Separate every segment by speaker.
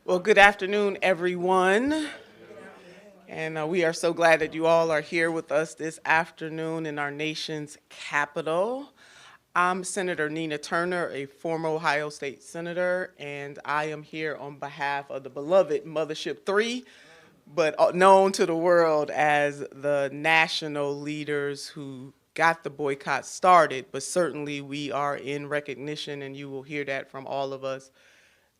Speaker 1: Well, good afternoon, everyone. And we are so glad that you all are here with us this afternoon in our nation's capital. I'm Senator Nina Turner, a former Ohio State Senator, and I am here on behalf of the beloved Mothership 3, but known to the world as the national leaders who got the boycott started. But certainly we are in recognition, and you will hear that from all of us,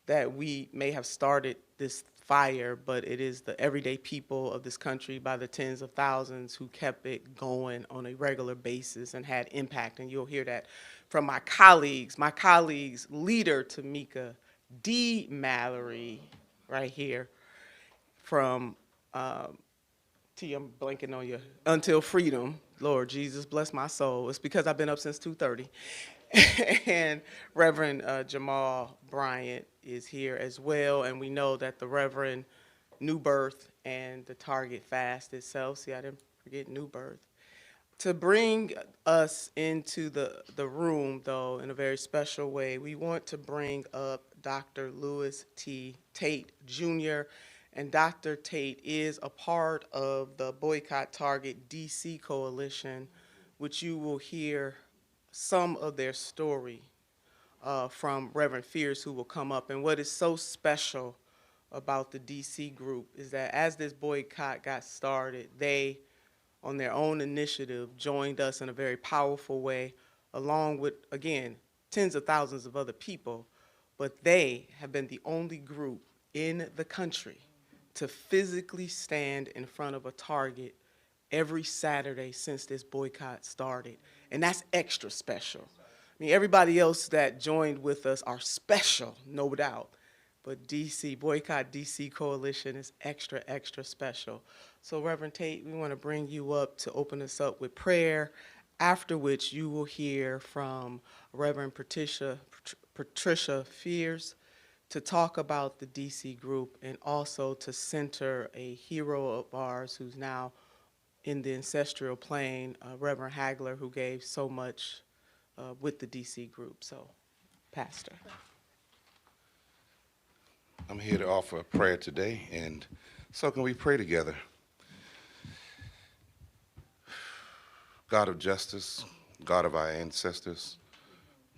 Speaker 1: that we may have started this fire, but it is the everyday people of this country by the tens of thousands who kept it going on a regular basis and had impact. And you'll hear that from my colleagues. My colleagues, leader Tamika D. Mallory, right here, from T, I'm blanking on you, Until Freedom. Lord Jesus, bless my soul. It's because I've been up since 2:30. And Reverend Jamal Bryant is here as well, and we know that the Reverend New Birth and the Target Fast itself, see, I didn't forget New Birth. To bring us into the room, though, in a very special way, we want to bring up Dr. Lewis T. Tate Jr., and Dr. Tate is a part of the Boycott Target DC Coalition, which you will hear some of their story from Reverend Fierce, who will come up. And what is so special about the DC group is that as this boycott got started, they, on their own initiative, joined us in a very powerful way, along with, again, tens of thousands of other people. But they have been the only group in the country to physically stand in front of a Target every Saturday since this boycott started. And that's extra special. I mean, everybody else that joined with us are special, no doubt. But DC, Boycott DC Coalition is extra, extra special. So Reverend Tate, we want to bring you up to open us up with prayer, after which you will hear from Reverend Patricia Fears to talk about the DC group and also to center a hero of ours who's now in the ancestral plane, Reverend Hagler, who gave so much with the DC group. So, Pastor.
Speaker 2: I'm here to offer a prayer today, and so can we pray together? God of justice, God of our ancestors,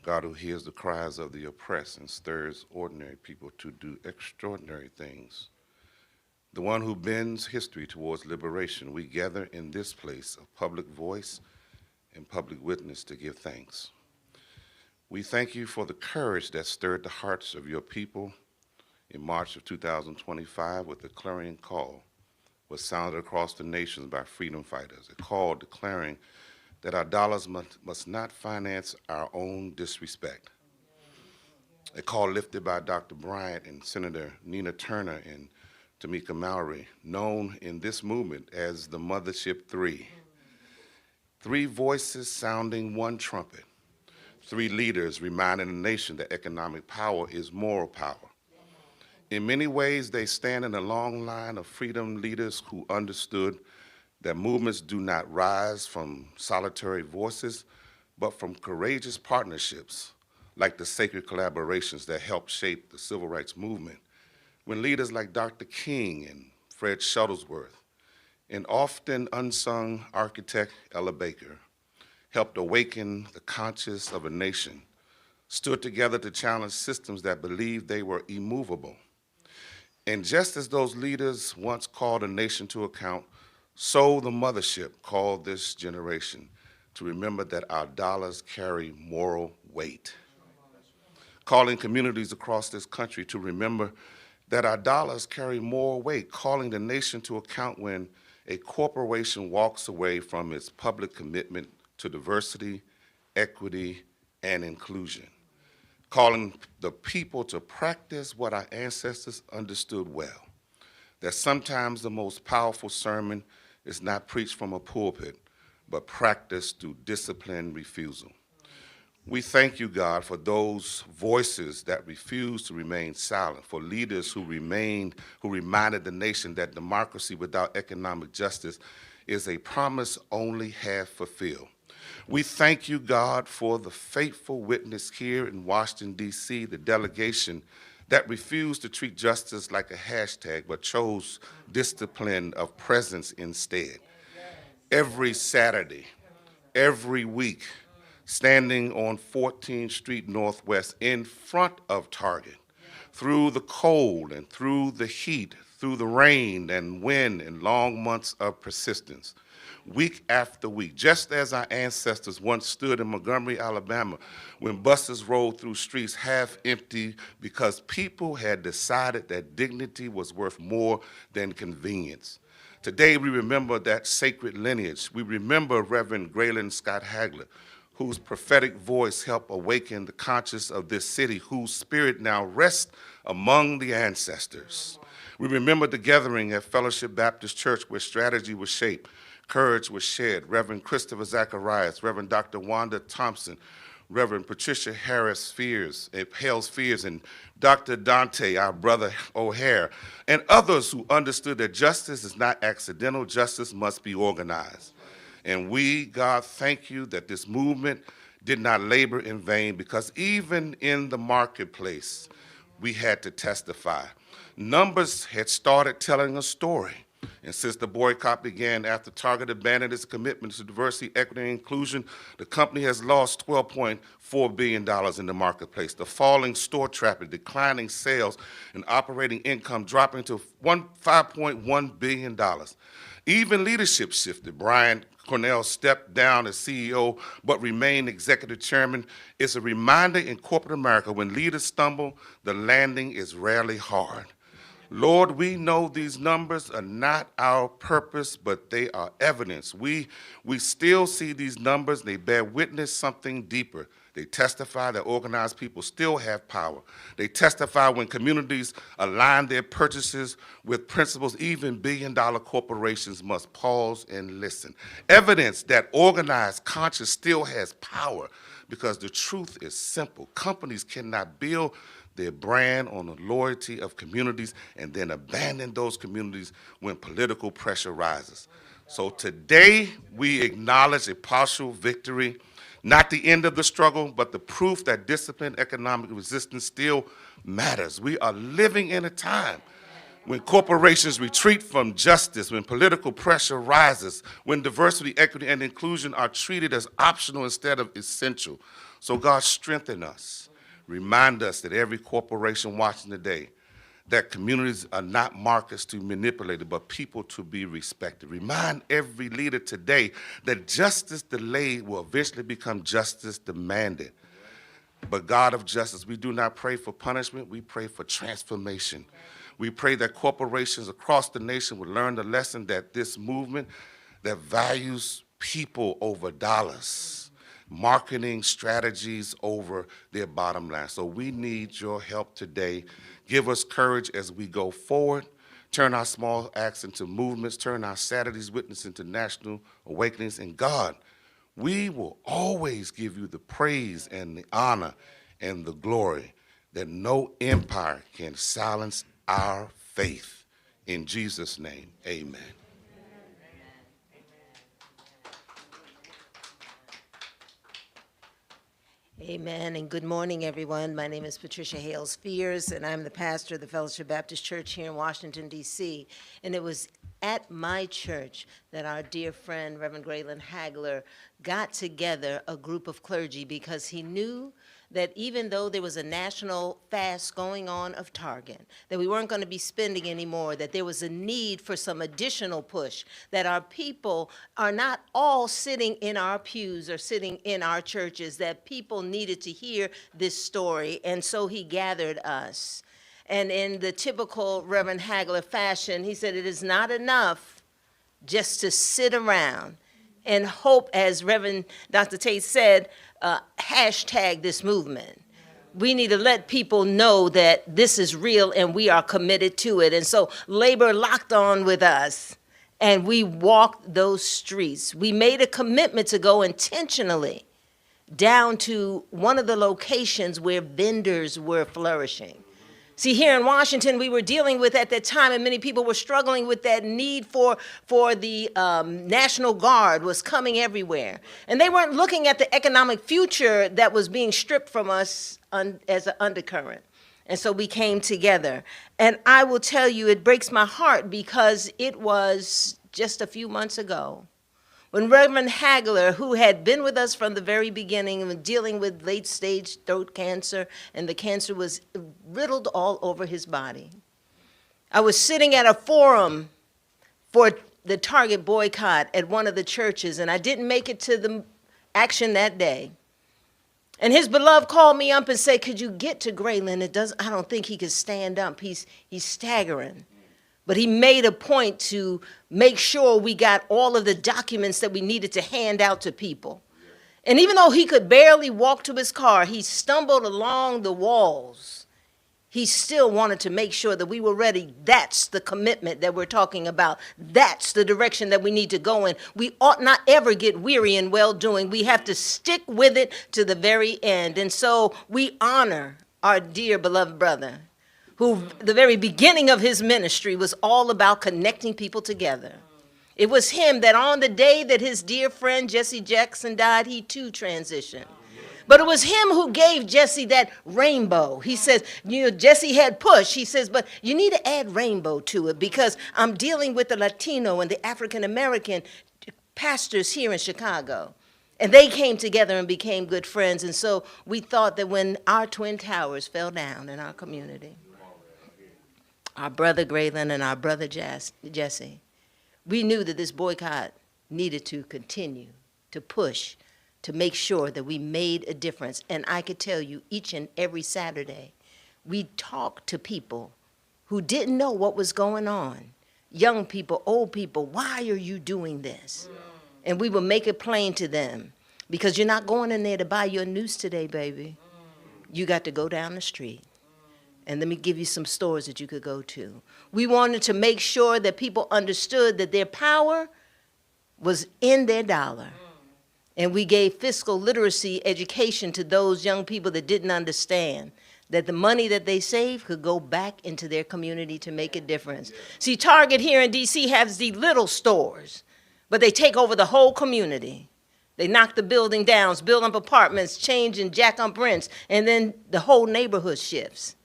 Speaker 2: God who hears the cries of the oppressed and stirs ordinary people to do extraordinary things, the one who bends history towards liberation, we gather in this place of public voice and public witness to give thanks. We thank you for the courage that stirred the hearts of your people in March of 2025 with the clarion call was sounded across the nations by freedom fighters, a call declaring that our dollars must not finance our own disrespect. A call lifted by Dr. Bryant and Senator Nina Turner and Tamika Mallory, known in this movement as the Mothership 3. Three voices sounding one trumpet. Three leaders reminding the nation that economic power is moral power. In many ways, they stand in a long line of freedom leaders who understood that movements do not rise from solitary voices, but from courageous partnerships, like the sacred collaborations that helped shape the civil rights movement, when leaders like Dr. King and Fred Shuttlesworth, and often unsung architect Ella Baker, helped awaken the conscience of a nation, stood together to challenge systems that believed they were immovable. And just as those leaders once called a nation to account, so the mothership called this generation to remember that our dollars carry moral weight. Calling communities across this country to remember that our dollars carry moral weight, calling the nation to account when a corporation walks away from its public commitment to diversity, equity, and inclusion, calling the people to practice what our ancestors understood well, that sometimes the most powerful sermon is not preached from a pulpit, but practiced through disciplined refusal. We thank you, God, for those voices that refused to remain silent, for leaders who reminded the nation that democracy without economic justice is a promise only half fulfilled. We thank you, God, for the faithful witness here in Washington, D.C., the delegation that refused to treat justice like a hashtag, but chose discipline of presence instead. Every Saturday, every week, standing on 14th Street Northwest in front of Target, through the cold and through the heat, through the rain and wind and long months of persistence, week after week, just as our ancestors once stood in Montgomery, Alabama, when buses rolled through streets half empty because people had decided that dignity was worth more than convenience. Today, we remember that sacred lineage. We remember Reverend Graylin Scott Hagler, whose prophetic voice helped awaken the conscience of this city, whose spirit now rests among the ancestors. We remember the gathering at Fellowship Baptist Church where strategy was shaped, courage was shared. Reverend Christopher Zacharias, Reverend Dr. Wanda Thompson, Reverend Patricia Harris Fears, Hales Fears, and Dr. Dante, our brother O'Hare, and others who understood that justice is not accidental, justice must be organized. And we, God, thank you that this movement did not labor in vain, because even in the marketplace, we had to testify. Numbers had started telling a story. And since the boycott began after Target abandoned its commitment to diversity, equity, and inclusion, the company has lost $12.4 billion in the marketplace. The falling store traffic, declining sales, and operating income dropping to $5.1 billion. Even leadership shifted. Brian Cornell stepped down as CEO but remained executive chairman. It's a reminder in corporate America, when leaders stumble, the landing is rarely hard. Lord, we know these numbers are not our purpose, but they are evidence. We still see these numbers. They bear witness something deeper. They testify that organized people still have power. They testify when communities align their purchases with principles, even billion-dollar corporations must pause and listen. Evidence that organized conscience still has power, because the truth is simple. Companies cannot build their brand on the loyalty of communities and then abandon those communities when political pressure rises. So today, we acknowledge a partial victory, not the end of the struggle, but the proof that disciplined economic resistance still matters. We are living in a time when corporations retreat from justice, when political pressure rises, when diversity, equity, and inclusion are treated as optional instead of essential. So God, strengthen us. Remind us that every corporation watching today, that communities are not markets to be manipulated, but people to be respected. Remind every leader today that justice delayed will eventually become justice demanded. But God of justice, we do not pray for punishment, we pray for transformation. We pray that corporations across the nation would learn the lesson that this movement that values people over dollars, marketing strategies over their bottom line. So we need your help today. Give us courage as we go forward. Turn our small acts into movements. Turn our Saturday's witness into national awakenings. And God, we will always give you the praise and the honor and the glory, that no empire can silence our faith. In Jesus' name, amen.
Speaker 3: Amen, and good morning, everyone. My name is Patricia Hales Fears, and I'm the pastor of the Fellowship Baptist Church here in Washington, D.C. And it was at my church that our dear friend, Reverend Graylin Hagler, got together a group of clergy, because he knew that even though there was a national fast going on of Target, that we weren't going to be spending anymore, that there was a need for some additional push, that our people are not all sitting in our pews or sitting in our churches, that people needed to hear this story, and so he gathered us. And in the typical Reverend Hagler fashion, he said, it is not enough just to sit around and hope, as Reverend Dr. Tate said, hashtag this movement. We need to let people know that this is real and we are committed to it. And so labor locked on with us, and we walked those streets. We made a commitment to go intentionally down to one of the locations where vendors were flourishing. See, here in Washington, we were dealing with at that time, and many people were struggling with that need for the National Guard was coming everywhere. And they weren't looking at the economic future that was being stripped from us as an undercurrent. And so we came together. And I will tell you, it breaks my heart because it was just a few months ago when Reverend Hagler, who had been with us from the very beginning and dealing with late-stage throat cancer, and the cancer was riddled all over his body. I was sitting at a forum for the Target boycott at one of the churches, and I didn't make it to the action that day. And his beloved called me up and said, could you get to Grayland? I don't think he could stand up. He's staggering. But he made a point to make sure we got all of the documents that we needed to hand out to people. And even though he could barely walk to his car, he stumbled along the walls. He still wanted to make sure that we were ready. That's the commitment that we're talking about. That's the direction that we need to go in. We ought not ever get weary in well-doing. We have to stick with it to the very end. And so we honor our dear beloved brother, who the very beginning of his ministry was all about connecting people together. It was him that on the day that his dear friend Jesse Jackson died, he too transitioned. But it was him who gave Jesse that rainbow. He says, Jesse had push. He says, but you need to add rainbow to it because I'm dealing with the Latino and the African-American pastors here in Chicago. And they came together and became good friends. And so we thought that when our twin towers fell down in our community, our brother Grayland and our brother Jesse, we knew that this boycott needed to continue to push, to make sure that we made a difference. And I could tell you, each and every Saturday, we talked to people who didn't know what was going on. Young people, old people, why are you doing this? And we would make it plain to them, because you're not going in there to buy your news today, baby. You got to go down the street. And let me give you some stores that you could go to. We wanted to make sure that people understood that their power was in their dollar. And we gave fiscal literacy education to those young people that didn't understand that the money that they saved could go back into their community to make a difference. See, Target here in D.C. has these little stores, but they take over the whole community. They knock the building down, build up apartments, change and jack up rents, and then the whole neighborhood shifts.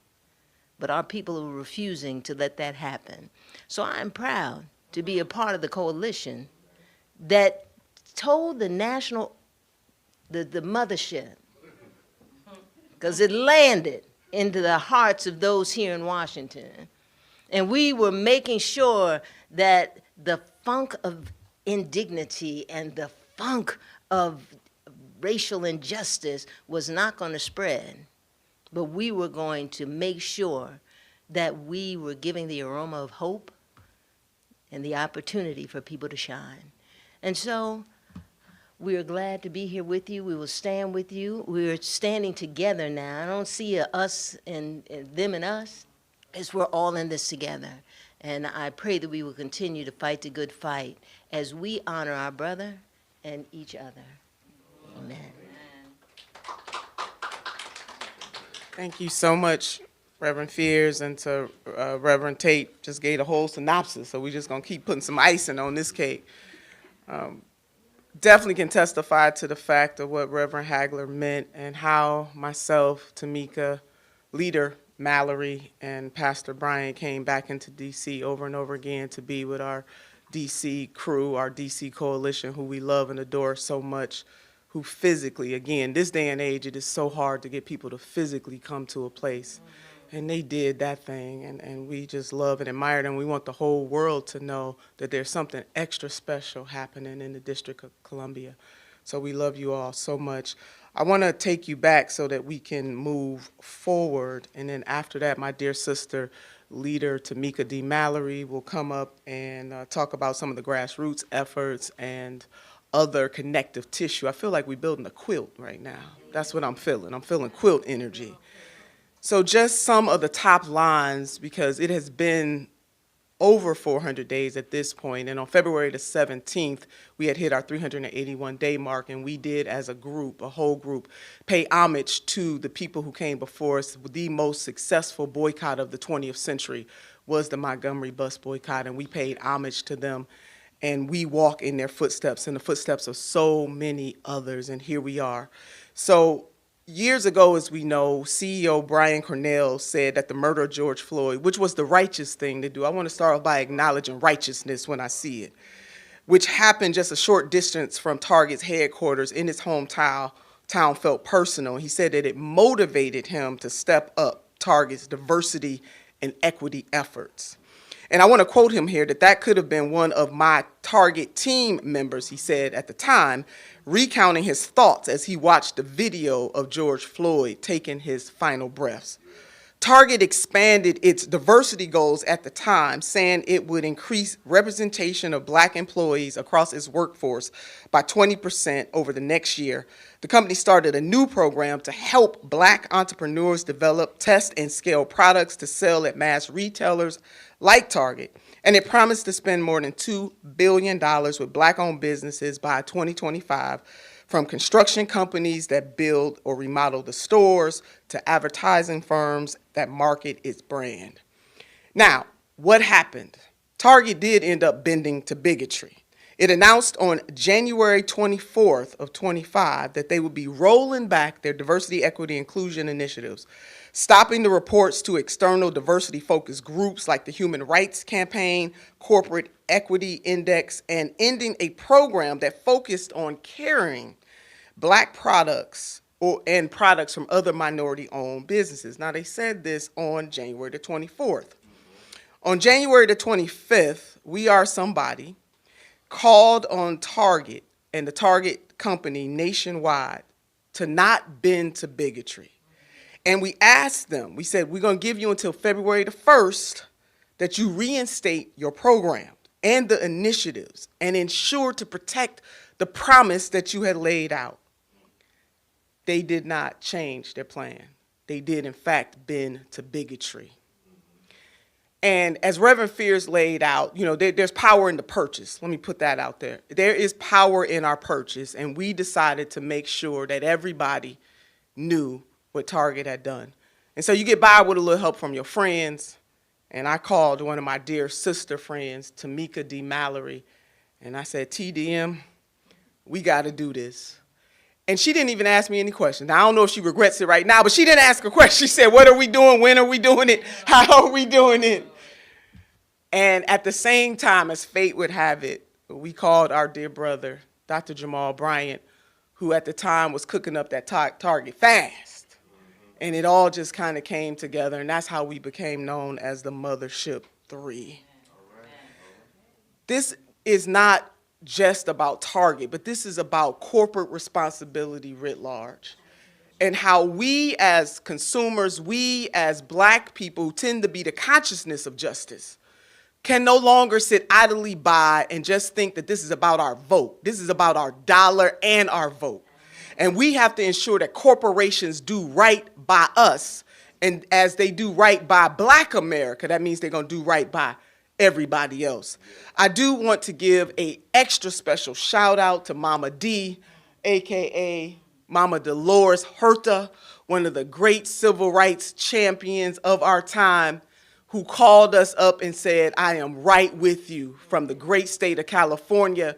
Speaker 3: But our people are refusing to let that happen. So I'm proud to be a part of the coalition that told the national, the mothership, because it landed into the hearts of those here in Washington. And we were making sure that the funk of indignity and the funk of racial injustice was not going to spread. But we were going to make sure that we were giving the aroma of hope and the opportunity for people to shine. And so we are glad to be here with you. We will stand with you. We are standing together now. I don't see us and them and us, as we're all in this together. And I pray that we will continue to fight the good fight as we honor our brother and each other. Amen.
Speaker 1: Thank you so much, Reverend Fears, and to Reverend Tate, just gave a whole synopsis, so we're just going to keep putting some icing on this cake. Definitely can testify to the fact of what Reverend Hagler meant and how myself, Tamika, leader Mallory, and Pastor Brian came back into D.C. over and over again to be with our D.C. crew, our D.C. coalition, who we love and adore so much, who physically, again, this day and age, it is so hard to get people to physically come to a place. And they did that thing, and we just love and admire them. We want the whole world to know that there's something extra special happening in the District of Columbia. So we love you all so much. I want to take you back so that we can move forward, and then after that, my dear sister, leader Tamika D. Mallory, will come up and talk about some of the grassroots efforts and other connective tissue. I feel like we're building a quilt right now. That's what I'm feeling. I'm feeling quilt energy. So just some of the top lines, because it has been over 400 days at this point, and on February the 17th, we had hit our 381-day mark, and we did, as a group, a whole group, pay homage to the people who came before us. The most successful boycott of the 20th century was the Montgomery bus boycott, and we paid homage to them. And we walk in their footsteps, in the footsteps of so many others, and here we are. So Years ago, as we know, CEO Brian Cornell said that the murder of George Floyd, which was the righteous thing to do, I want to start off by acknowledging righteousness when I see it, which happened just a short distance from Target's headquarters in his hometown, felt personal. He said that it motivated him to step up Target's diversity and equity efforts. And I want to quote him here that could have been one of my Target team members, he said at the time, recounting his thoughts as he watched the video of George Floyd taking his final breaths. Target expanded its diversity goals at the time, saying it would increase representation of Black employees across its workforce by 20% over the next year. The company started a new program to help Black entrepreneurs develop, test, and scale products to sell at mass retailers like Target. And it promised to spend more than $2 billion with Black-owned businesses by 2025, from construction companies that build or remodel the stores to advertising firms that market its brand. Now, what happened? Target did end up bending to bigotry. It announced on January 24th of 25 that they would be rolling back their diversity, equity, inclusion initiatives, stopping the reports to external diversity-focused groups like the Human Rights Campaign, Corporate Equity Index, and ending a program that focused on carrying Black products and products from other minority-owned businesses. Now, they said this on January the 24th. On January the 25th, We Are Somebody called on Target and the Target company nationwide to not bend to bigotry. And we asked them, we said, we're going to give you until February the 1st that you reinstate your program and the initiatives and ensure to protect the promise that you had laid out. They did not change their plan. They did, in fact, bend to bigotry. And as Reverend Fears laid out, there's power in the purchase. Let me put that out there. There is power in our purchase, and we decided to make sure that everybody knew what Target had done. And so you get by with a little help from your friends, and I called one of my dear sister friends, Tamika D. Mallory, and I said, TDM, we got to do this. And she didn't even ask me any questions. Now, I don't know if she regrets it right now, but she didn't ask a question. She said, what are we doing? When are we doing it? How are we doing it? And at the same time, as fate would have it, we called our dear brother, Dr. Jamal Bryant, who at the time was cooking up that Target fast. And it all just kind of came together, and that's how we became known as the Mothership 3. This is not just about Target, but this is about corporate responsibility writ large, and how we as consumers, we as Black people who tend to be the consciousness of justice, can no longer sit idly by and just think that this is about our vote. This is about our dollar and our vote. And we have to ensure that corporations do right by us. And as they do right by Black America, that means they're going to do right by everybody else. I do want to give an extra special shout out to Mama D, AKA Mama Dolores Herta, one of the great civil rights champions of our time, who called us up and said, I am right with you, from the great state of California.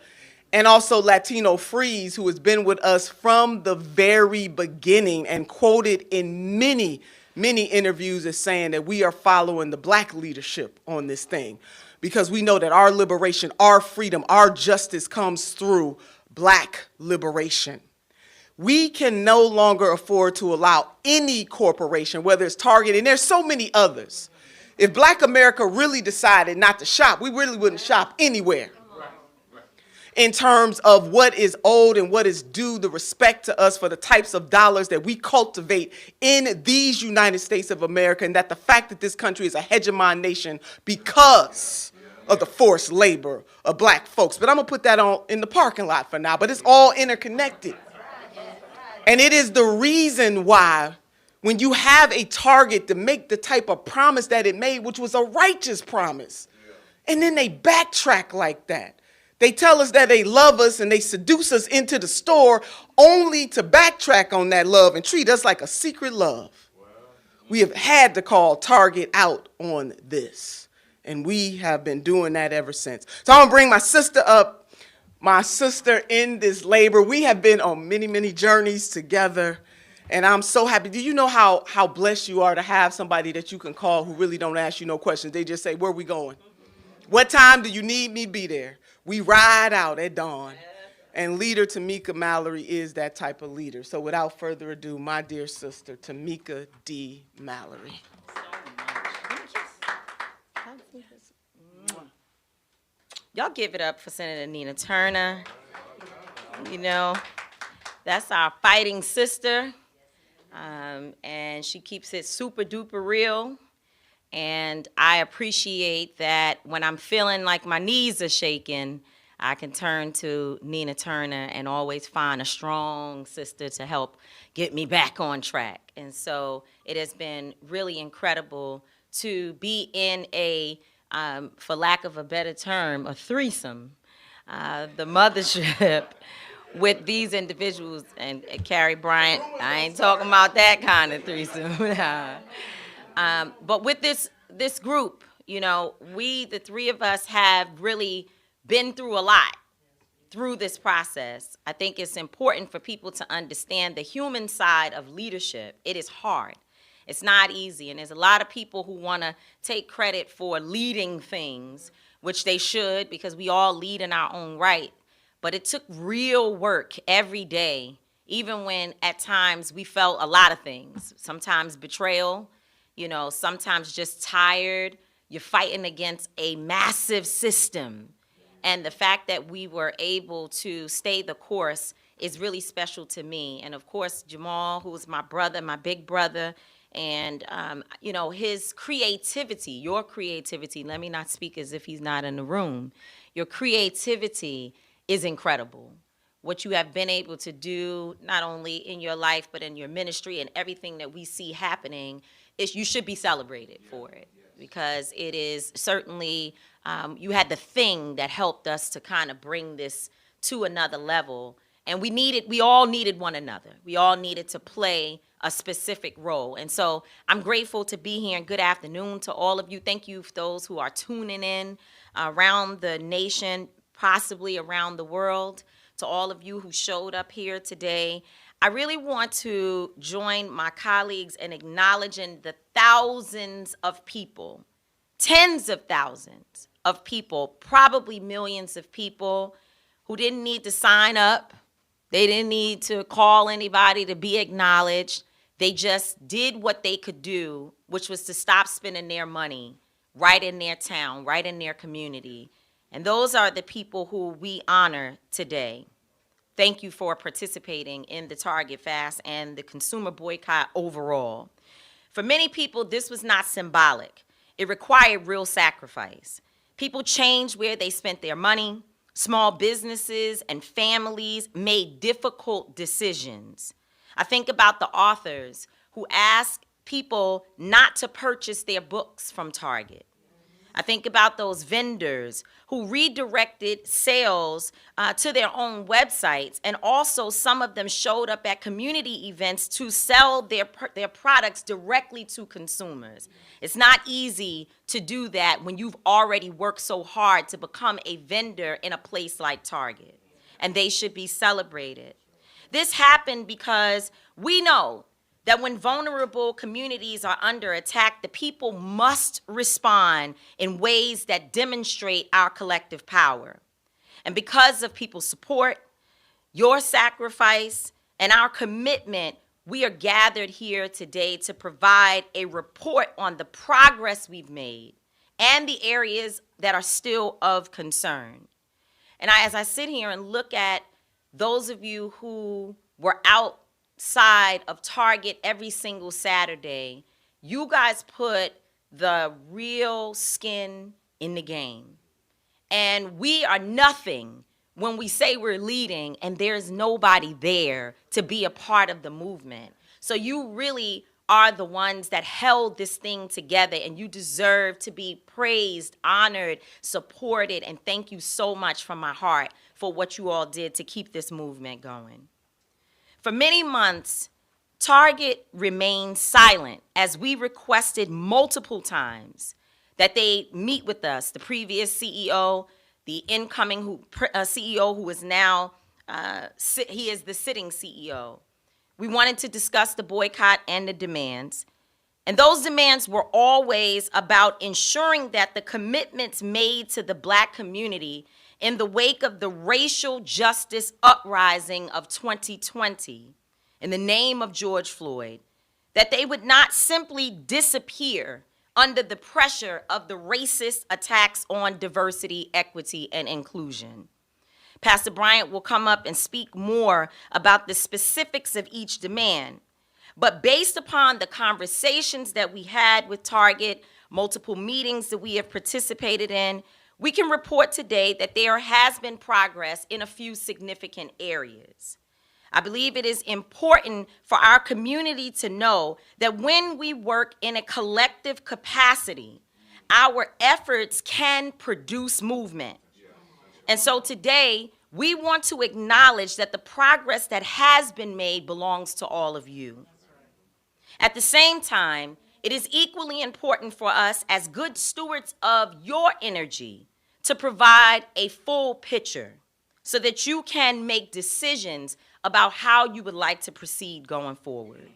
Speaker 1: And also Latino Freeze, who has been with us from the very beginning and quoted in many, many interviews as saying that we are following the Black leadership on this thing, because we know that our liberation, our freedom, our justice comes through Black liberation. We can no longer afford to allow any corporation, whether it's Target, and there's so many others. If Black America really decided not to shop, we really wouldn't shop anywhere. In terms of what is owed and what is due, the respect to us for the types of dollars that we cultivate in these United States of America, and that the fact that this country is a hegemon nation because of the forced labor of Black folks. But I'm going to put that on in the parking lot for now, but it's all interconnected. And it is the reason why when you have a Target to make the type of promise that it made, which was a righteous promise, and then they backtrack like that. They tell us that they love us and they seduce us into the store only to backtrack on that love and treat us like a secret love. We have had to call Target out on this, and we have been doing that ever since. So I'm going to bring my sister up, my sister in this labor. We have been on many, many journeys together, And I'm so happy. Do you know how blessed you are to have somebody that you can call who really don't ask you no questions? They just say, where we going? What time do you need me be there? We ride out at dawn. And leader Tamika Mallory is that type of leader. So without further ado, my dear sister, Tamika D. Mallory.
Speaker 4: Y'all give it up for Senator Nina Turner. You know, that's our fighting sister. And she keeps it super duper real. And I appreciate that when I'm feeling like my knees are shaking, I can turn to Nina Turner and always find a strong sister to help get me back on track. And so it has been really incredible to be in a, for lack of a better term, a threesome, the mothership with these individuals. And Carrie Bryant, I ain't talking about that kind of threesome. But with this group, you know, we, the three of us, have really been through a lot through this process. I think it's important for people to understand the human side of leadership. It is hard. It's not easy. And there's a lot of people who want to take credit for leading things, which they should, because we all lead in our own right. But it took real work every day, even when at times we felt a lot of things. Sometimes betrayal, you know, sometimes just tired. You're fighting against a massive system. And the fact that we were able to stay the course is really special to me. And of course, Jamal, who is my brother, my big brother, and you know, his creativity, your creativity, let me not speak as if he's not in the room. Your creativity is incredible. What you have been able to do, not only in your life, but in your ministry and everything that we see happening, is you should be celebrated for it. Because it is certainly, you had the thing that helped us to kind of bring this to another level. And we all needed one another. We all needed to play a specific role. And so I'm grateful to be here, and good afternoon to all of you. Thank you for those who are tuning in around the nation, possibly around the world, to all of you who showed up here today. I really want to join my colleagues in acknowledging the thousands of people, tens of thousands of people, probably millions of people who didn't need to sign up. They didn't need to call anybody to be acknowledged. They just did what they could do, which was to stop spending their money right in their town, right in their community. And those are the people who we honor today. Thank you for participating in the Target Fast and the consumer boycott overall. For many people, this was not symbolic. It required real sacrifice. People changed where they spent their money. Small businesses and families made difficult decisions. I think about the authors who asked people not to purchase their books from Target. I think about those vendors who redirected sales to their own websites, and also some of them showed up at community events to sell their products directly to consumers. It's not easy to do that when you've already worked so hard to become a vendor in a place like Target, and they should be celebrated. This happened because we know that when vulnerable communities are under attack, the people must respond in ways that demonstrate our collective power. And because of people's support, your sacrifice, and our commitment, we are gathered here today to provide a report on the progress we've made and the areas that are still of concern. And as I sit here and look at those of you who were outside of Target every single Saturday, you guys put the real skin in the game. And we are nothing when we say we're leading and there's nobody there to be a part of the movement. So you really are the ones that held this thing together, and you deserve to be praised, honored, supported, and thank you so much from my heart for what you all did to keep this movement going. For many months, Target remained silent as we requested multiple times that they meet with us, the previous CEO, the incoming CEO who is now, he is the sitting CEO. We wanted to discuss the boycott and the demands. And those demands were always about ensuring that the commitments made to the Black community in the wake of the racial justice uprising of 2020, in the name of George Floyd, that they would not simply disappear under the pressure of the racist attacks on diversity, equity, and inclusion. Pastor Bryant will come up and speak more about the specifics of each demand. But based upon the conversations that we had with Target, multiple meetings that we have participated in, we can report today that there has been progress in a few significant areas. I believe it is important for our community to know that when we work in a collective capacity, our efforts can produce movement. And so today, we want to acknowledge that the progress that has been made belongs to all of you. At the same time, it is equally important for us as good stewards of your energy to provide a full picture so that you can make decisions about how you would like to proceed going forward.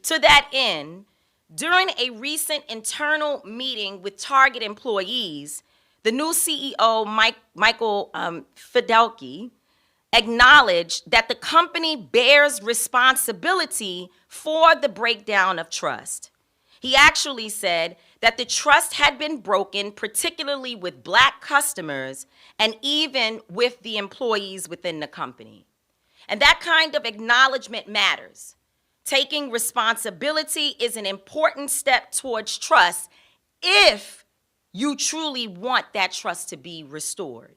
Speaker 4: To that end, during a recent internal meeting with Target employees, the new CEO, Michael Fidelki, acknowledged that the company bears responsibility for the breakdown of trust. He actually said that the trust had been broken, particularly with Black customers and even with the employees within the company. And that kind of acknowledgement matters. Taking responsibility is an important step towards trust if you truly want that trust to be restored.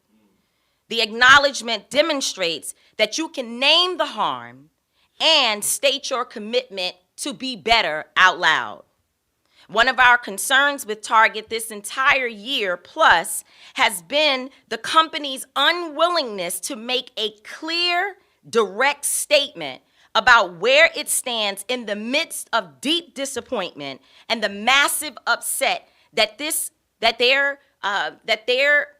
Speaker 4: The acknowledgement demonstrates that you can name the harm and state your commitment to be better out loud. One of our concerns with Target this entire year plus has been the company's unwillingness to make a clear, direct statement about where it stands in the midst of deep disappointment and the massive upset that their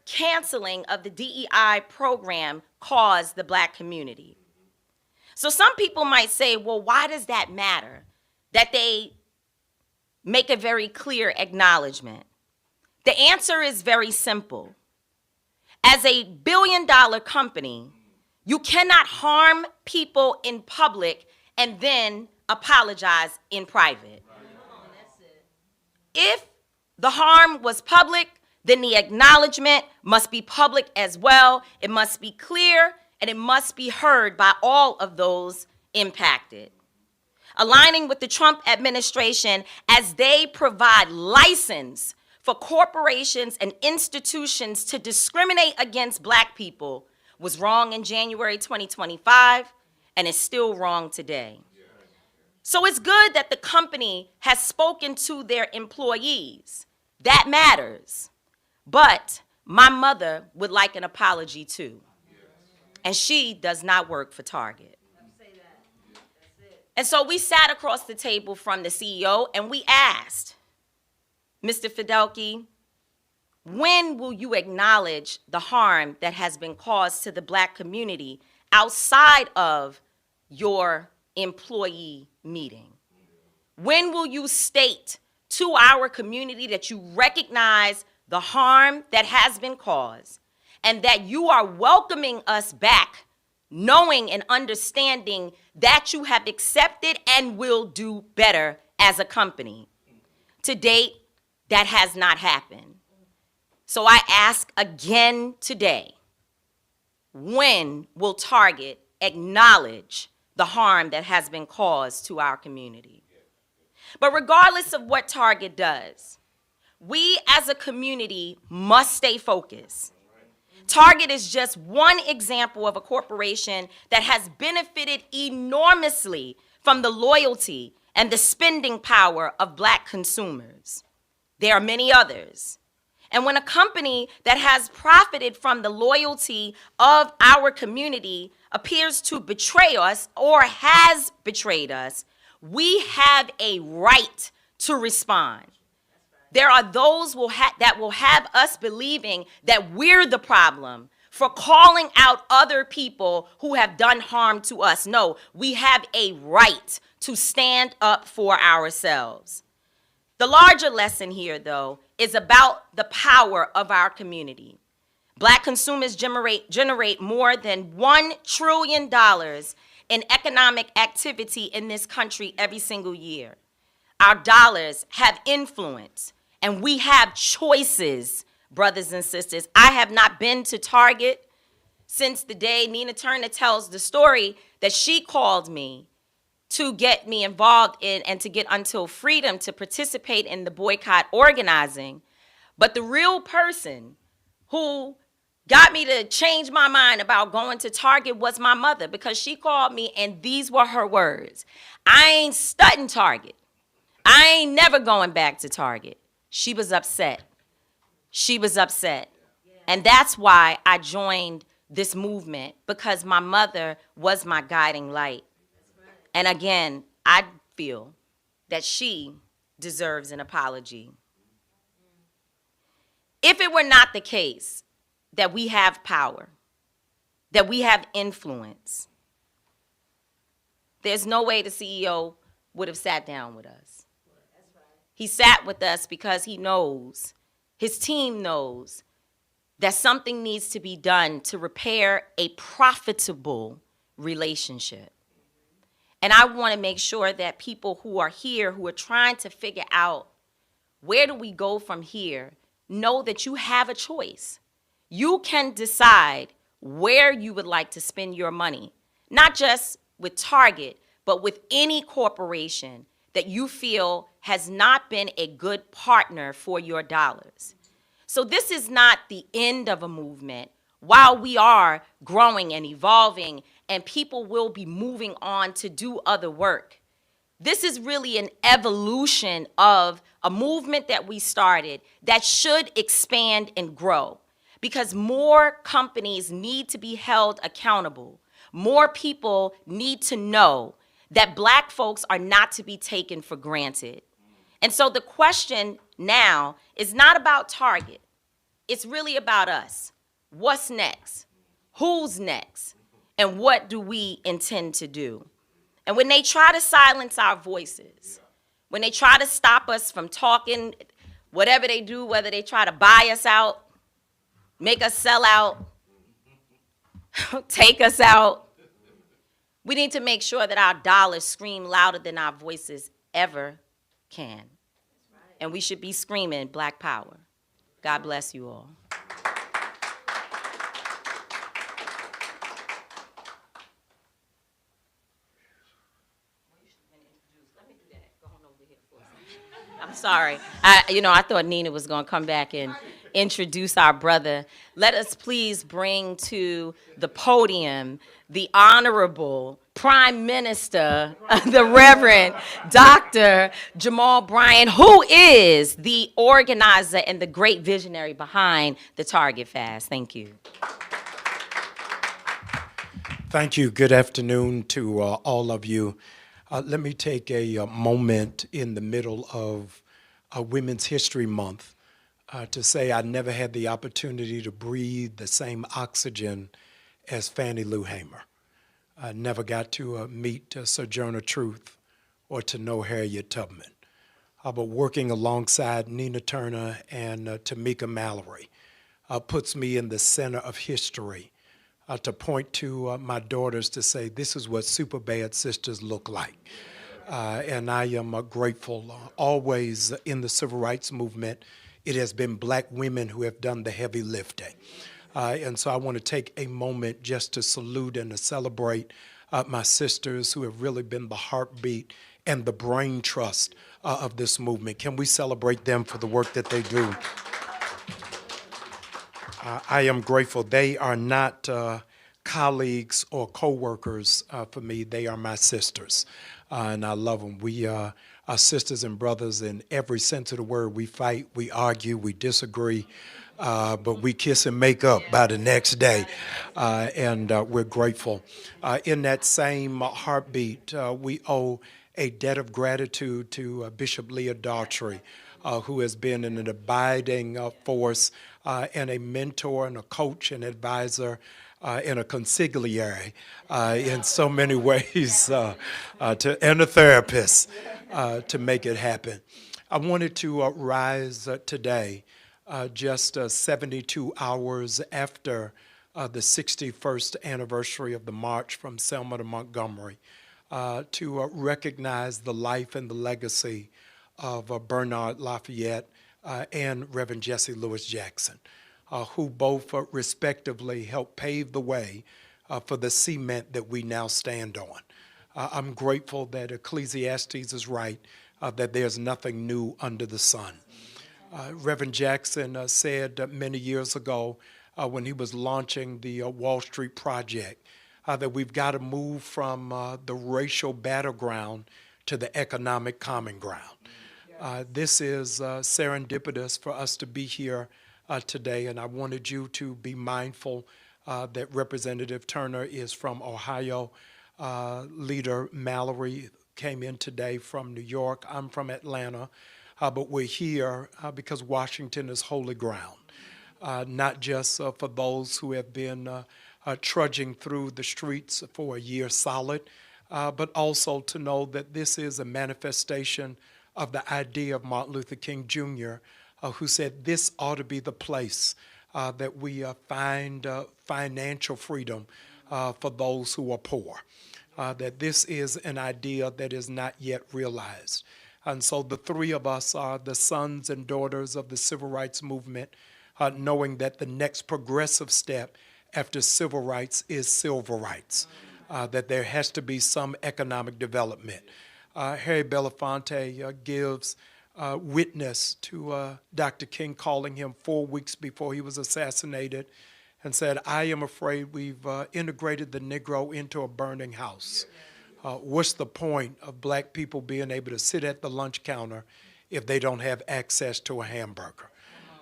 Speaker 4: canceling of the DEI program caused the Black community. So some people might say, well, why does that matter? That they make a very clear acknowledgement. The answer is very simple. As a billion-dollar company, you cannot harm people in public and then apologize in private. If the harm was public, then the acknowledgement must be public as well. It must be clear, and it must be heard by all of those impacted. Aligning with the Trump administration as they provide license for corporations and institutions to discriminate against Black people was wrong in January 2025, and is still wrong today. So it's good that the company has spoken to their employees. That matters. But my mother would like an apology too. And she does not work for Target. And so we sat across the table from the CEO and we asked, Mr. Fidelki, when will you acknowledge the harm that has been caused to the Black community outside of your employee meeting? When will you state to our community that you recognize the harm that has been caused and that you are welcoming us back, knowing and understanding that you have accepted and will do better as a company? To date, that has not happened. So I ask again today, when will Target acknowledge the harm that has been caused to our community? But regardless of what Target does, we as a community must stay focused. Target is just one example of a corporation that has benefited enormously from the loyalty and the spending power of Black consumers. There are many others. And when a company that has profited from the loyalty of our community appears to betray us or has betrayed us, we have a right to respond. There are those that will have us believing that we're the problem for calling out other people who have done harm to us. No, we have a right to stand up for ourselves. The larger lesson here, though, is about the power of our community. Black consumers generate more than $1 trillion in economic activity in this country every single year. Our dollars have influence, and we have choices, brothers and sisters. I have not been to Target since the day Nina Turner tells the story that she called me to get me involved in and to get Until Freedom to participate in the boycott organizing. But the real person who got me to change my mind about going to Target was my mother, because she called me and these were her words. I ain't studying Target. I ain't never going back to Target. She was upset. She was upset. And that's why I joined this movement, because my mother was my guiding light. And again, I feel that she deserves an apology. If it were not the case that we have power, that we have influence, there's no way the CEO would have sat down with us. He sat with us because he knows, his team knows, that something needs to be done to repair a profitable relationship. And I want to make sure that people who are here, who are trying to figure out where do we go from here, know that you have a choice. You can decide where you would like to spend your money, not just with Target, but with any corporation that you feel has not been a good partner for your dollars. So this is not the end of a movement. While we are growing and evolving, and people will be moving on to do other work, this is really an evolution of a movement that we started that should expand and grow, because more companies need to be held accountable. More people need to know that Black folks are not to be taken for granted. And so the question now is not about Target. It's really about us. What's next? Who's next? And what do we intend to do? And when they try to silence our voices, when they try to stop us from talking, whatever they do, whether they try to buy us out, make us sell out, take us out, we need to make sure that our dollars scream louder than our voices ever can. And we should be screaming Black power. God bless you all. I'm sorry. I thought Nina was going to come back and introduce our brother. Let us please bring to the podium the Honorable Prime Minister, the Reverend Dr. Jamal Bryant, who is the organizer and the great visionary behind the Target Fast. Thank you.
Speaker 5: Thank you. Good afternoon to all of you. Let me take a moment in the middle of Women's History Month to say I never had the opportunity to breathe the same oxygen as Fannie Lou Hamer. I never got to meet Sojourner Truth or to know Harriet Tubman. But working alongside Nina Turner and Tamika Mallory puts me in the center of history to point to my daughters to say, this is what super bad sisters look like. And I am grateful. Always in the civil rights movement, it has been Black women who have done the heavy lifting. And so I want to take a moment just to salute and to celebrate my sisters who have really been the heartbeat and the brain trust of this movement. Can we celebrate them for the work that they do? I am grateful. They are not colleagues or co-workers for me. They are my sisters, and I love them. We are sisters and brothers in every sense of the word. We fight, we argue, we disagree, but we kiss and make up by the next day, and we're grateful. In that same heartbeat, we owe a debt of gratitude to Bishop Leah Daughtry, who has been an abiding force and a mentor and a coach and advisor and a consigliere in so many ways, and a therapist to make it happen. I wanted to rise today, just 72 hours after the 61st anniversary of the march from Selma to Montgomery, to recognize the life and the legacy of Bernard Lafayette and Reverend Jesse Lewis Jackson, who both respectively helped pave the way for the cement that we now stand on. I'm grateful that Ecclesiastes is right, that there's nothing new under the sun. Reverend Jackson said many years ago when he was launching the Wall Street Project that we've got to move from the racial battleground to the economic common ground. This is serendipitous for us to be here today, and I wanted you to be mindful that Representative Turner is from Ohio. Leader Mallory came in today from New York. I'm from Atlanta, but we're here because Washington is holy ground, not just for those who have been trudging through the streets for a year solid, but also to know that this is a manifestation of the idea of Martin Luther King Jr., who said this ought to be the place that we find financial freedom for those who are poor, that this is an idea that is not yet realized. And so the three of us are the sons and daughters of the civil rights movement, knowing that the next progressive step after civil rights is civil rights, that there has to be some economic development. Harry Belafonte gives witness to Dr. King calling him 4 weeks before he was assassinated and said, "I am afraid we've integrated the Negro into a burning house. What's the point of black people being able to sit at the lunch counter if they don't have access to a hamburger?"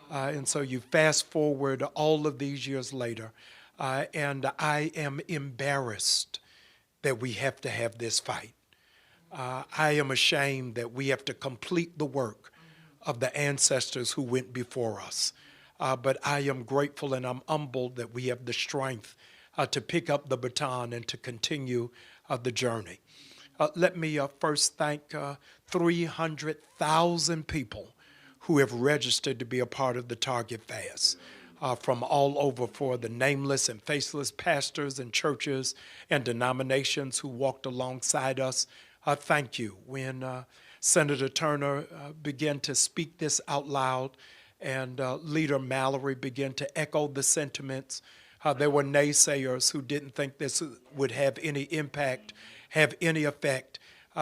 Speaker 5: And so you fast forward all of these years later, and I am embarrassed that we have to have this fight. I am ashamed that we have to complete the work of the ancestors who went before us. But I am grateful and I'm humbled that we have the strength to pick up the baton and to continue the journey. Let me first thank 300,000 people who have registered to be a part of the Target Fast. From all over, for the nameless and faceless pastors and churches and denominations who walked alongside us. Thank you. When Senator Turner began to speak this out loud and Leader Mallory began to echo the sentiments, there were naysayers who didn't think this would have any impact, have any effect,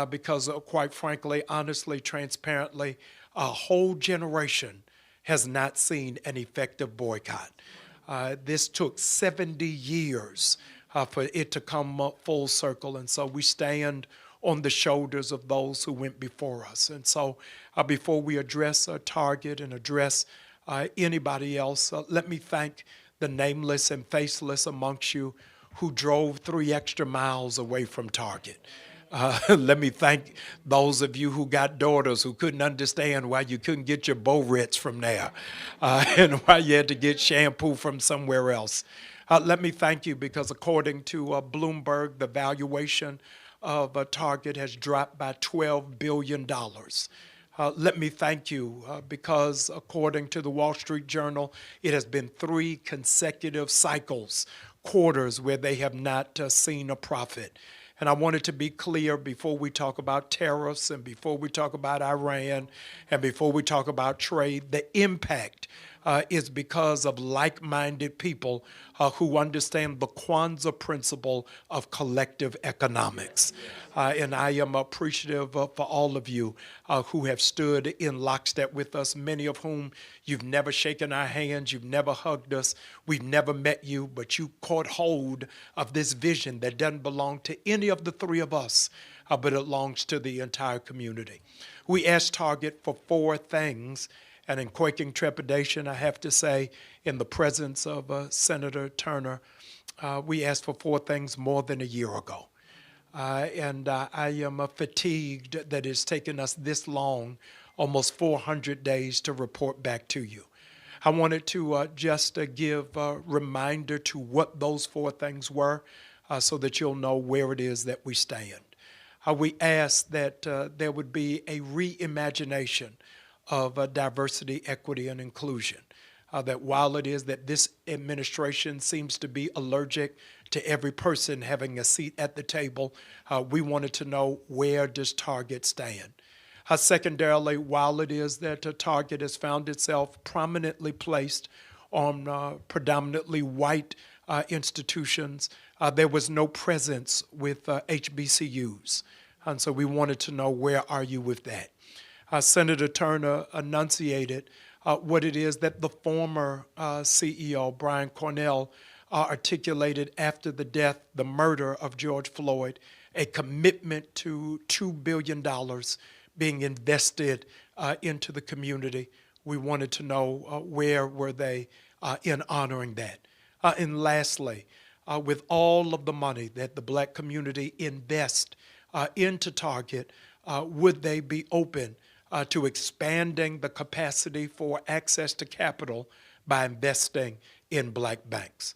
Speaker 5: because quite frankly, honestly, transparently, a whole generation has not seen an effective boycott. This took 70 years for it to come full circle, and so we stand on the shoulders of those who went before us. And so before we address Target and address anybody else, let me thank the nameless and faceless amongst you who drove 3 extra miles away from Target. Let me thank those of you who got daughters who couldn't understand why you couldn't get your Bow-Ritz from there and why you had to get shampoo from somewhere else. Let me thank you because according to Bloomberg, the valuation of Target has dropped by $12 billion. Let me thank you because according to the Wall Street Journal, it has been 3 consecutive cycles, quarters where they have not seen a profit. And I wanted to be clear before we talk about tariffs and before we talk about Iran and before we talk about trade, the impact is because of like-minded people who understand the Kwanzaa principle of collective economics. And I am appreciative for all of you who have stood in lockstep with us, many of whom you've never shaken our hands, you've never hugged us, we've never met you, but you caught hold of this vision that doesn't belong to any of the 3 of us, but it belongs to the entire community. We asked Target for 4 things. And in quaking trepidation, I have to say, in the presence of Senator Turner, we asked for 4 things more than a year ago. and I am fatigued that it's taken us this long, almost 400 days, to report back to you. I wanted to just give a reminder to what those four things were so that you'll know where it is that we stand. We ask that there would be a reimagination of diversity, equity, and inclusion. That while it is that this administration seems to be allergic to every person having a seat at the table, we wanted to know, where does Target stand? Secondarily, while it is that Target has found itself prominently placed on predominantly white institutions, there was no presence with HBCUs. And so we wanted to know, where are you with that? Senator Turner enunciated what it is that the former CEO, Brian Cornell, articulated after the death, the murder of George Floyd, a commitment to $2 billion being invested into the community. We wanted to know, where were they in honoring that? And lastly, with all of the money that the black community invest into Target, would they be open to expanding the capacity for access to capital by investing in black banks?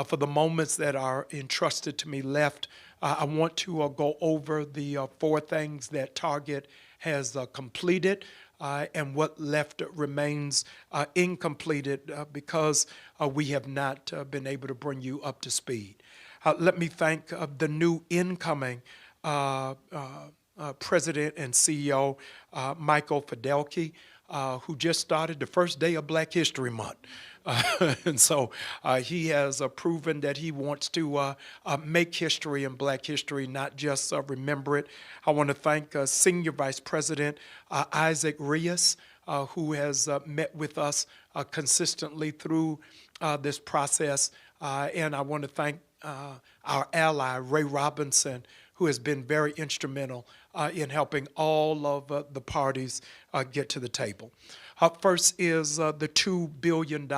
Speaker 5: For the moments that are entrusted to me left, I want to go over the four things that Target has completed and what left remains incompleted because we have not been able to bring you up to speed. Let me thank the new incoming President and CEO, Michael Fidelki, who just started the first day of Black History Month. And so he has proven that he wants to make history in black history, not just remember it. I want to thank Senior Vice President Isaac Rios, who has met with us consistently through this process. And I want to thank our ally, Ray Robinson, who has been very instrumental in helping all of the parties get to the table. First is the $2 billion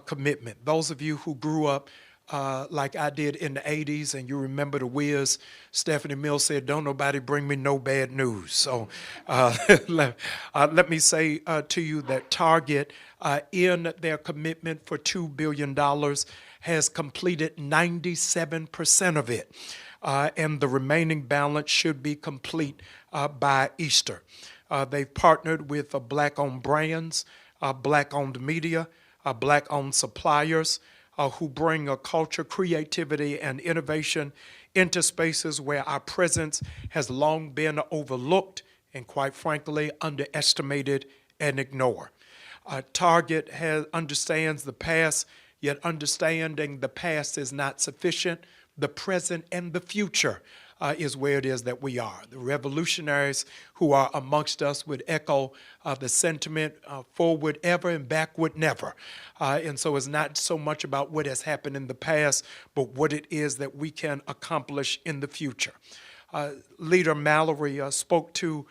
Speaker 5: commitment. Those of you who grew up like I did in the 80s, and you remember the Wiz, Stephanie Mills said, "Don't nobody bring me no bad news." So let me say to you that Target, in their commitment for $2 billion, has completed 97% of it. And the remaining balance should be complete by Easter. They've partnered with Black-owned brands, Black-owned media, Black-owned suppliers who bring a culture, creativity, and innovation into spaces where our presence has long been overlooked and, quite frankly, underestimated and ignored. Target understands the past, yet understanding the past is not sufficient. The present and the future is where it is that we are. The revolutionaries who are amongst us would echo the sentiment, forward ever and backward never. And so it's not so much about what has happened in the past, but what it is that we can accomplish in the future. Leader Mallory spoke to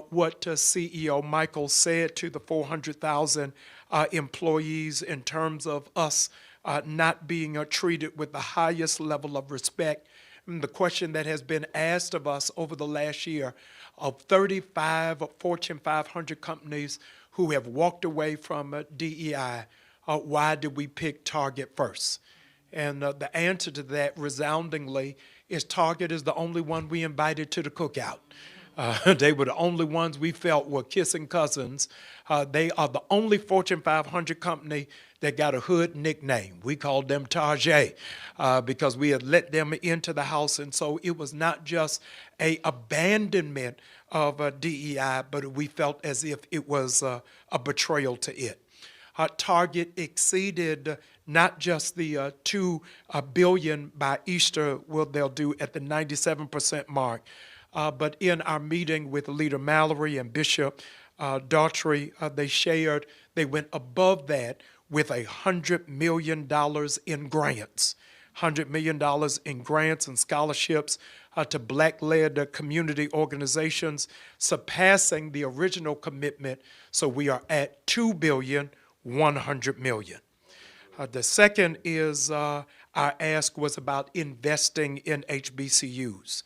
Speaker 5: what CEO Michael said to the 400,000 employees in terms of us not being treated with the highest level of respect. And the question that has been asked of us over the last year, of 35 Fortune 500 companies who have walked away from DEI, why did we pick Target first? And the answer to that resoundingly is Target is the only one we invited to the cookout. They were the only ones we felt were kissing cousins. They are the only Fortune 500 company that got a hood nickname. We called them Target because we had let them into the house. And so it was not just an abandonment of DEI, but we felt as if it was a betrayal to it. Target exceeded not just the $2 billion by Easter, what they'll do at the 97% mark, but in our meeting with Leader Mallory and Bishop Daughtry, they shared they went above that with $100 million in grants. $100 million in grants and scholarships to Black-led community organizations, surpassing the original commitment. So we are at $2.1 billion. The second is our ask was about investing in HBCUs.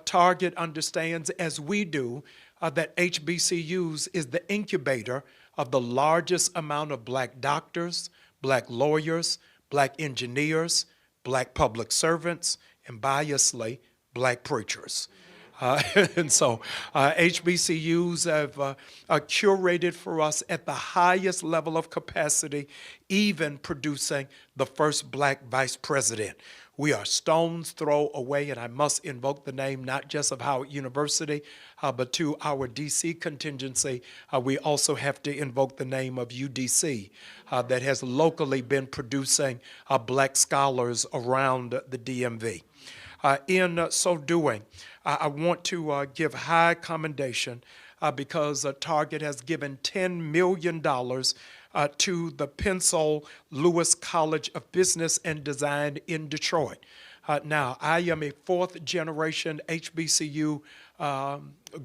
Speaker 5: Target understands, as we do, that HBCUs is the incubator of the largest amount of black doctors, black lawyers, black engineers, black public servants, and biasly, black preachers. And so HBCUs have curated for us at the highest level of capacity, even producing the first black vice president. We are stone's throw away, and I must invoke the name not just of Howard University, but to our DC contingency, we also have to invoke the name of UDC that has locally been producing black scholars around the DMV. In so doing, I want to give high commendation because Target has given $10 million to the Pensole Lewis College of Business and Design in Detroit. Now, I am a fourth generation HBCU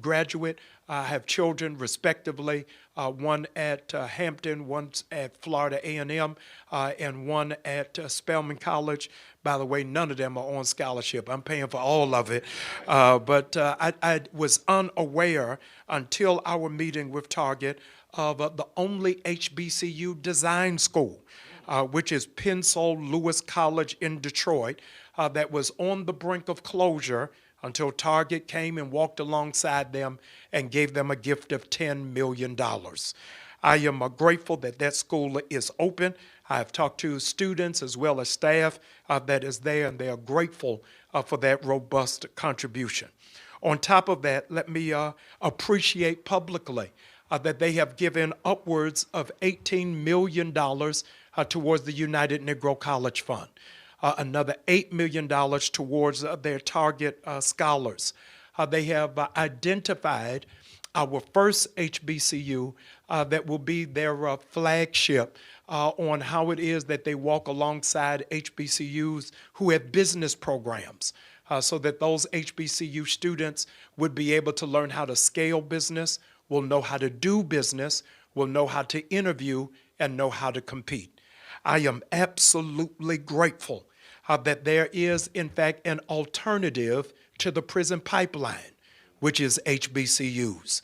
Speaker 5: graduate. I have children, respectively, one at Hampton, one at Florida A&M, and one at Spelman College. By the way, none of them are on scholarship. I'm paying for all of it. But I was unaware until our meeting with Target of the only HBCU design school, which is Pensole Lewis College in Detroit, that was on the brink of closure until Target came and walked alongside them and gave them a gift of $10 million. I am grateful that that school is open. I have talked to students as well as staff that is there, and they are grateful for that robust contribution. On top of that, let me appreciate publicly that they have given upwards of $18 million towards the United Negro College Fund, another $8 million towards their Target scholars. They have identified our first HBCU that will be their flagship on how it is that they walk alongside HBCUs who have business programs, so that those HBCU students would be able to learn how to scale business, will know how to do business, will know how to interview, and know how to compete. I am absolutely grateful that there is, in fact, an alternative to the prison pipeline, which is HBCUs.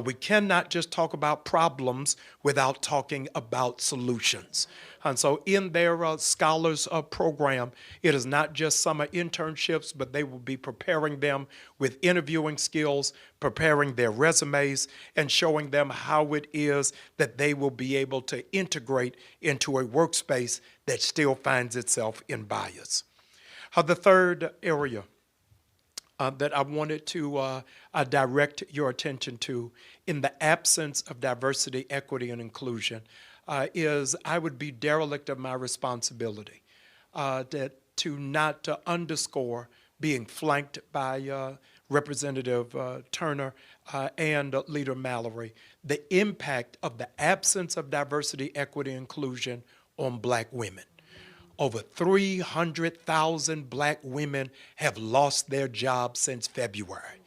Speaker 5: We cannot just talk about problems without talking about solutions. And so in their scholars program, it is not just summer internships, but they will be preparing them with interviewing skills, preparing their resumes, and showing them how it is that they will be able to integrate into a workspace that still finds itself in bias. The third area that I wanted to direct your attention to in the absence of diversity, equity, and inclusion is I would be derelict of my responsibility to not underscore being flanked by Representative Turner and Leader Mallory, the impact of the absence of diversity, equity, and inclusion on black women. Over 300,000 black women have lost their jobs since February.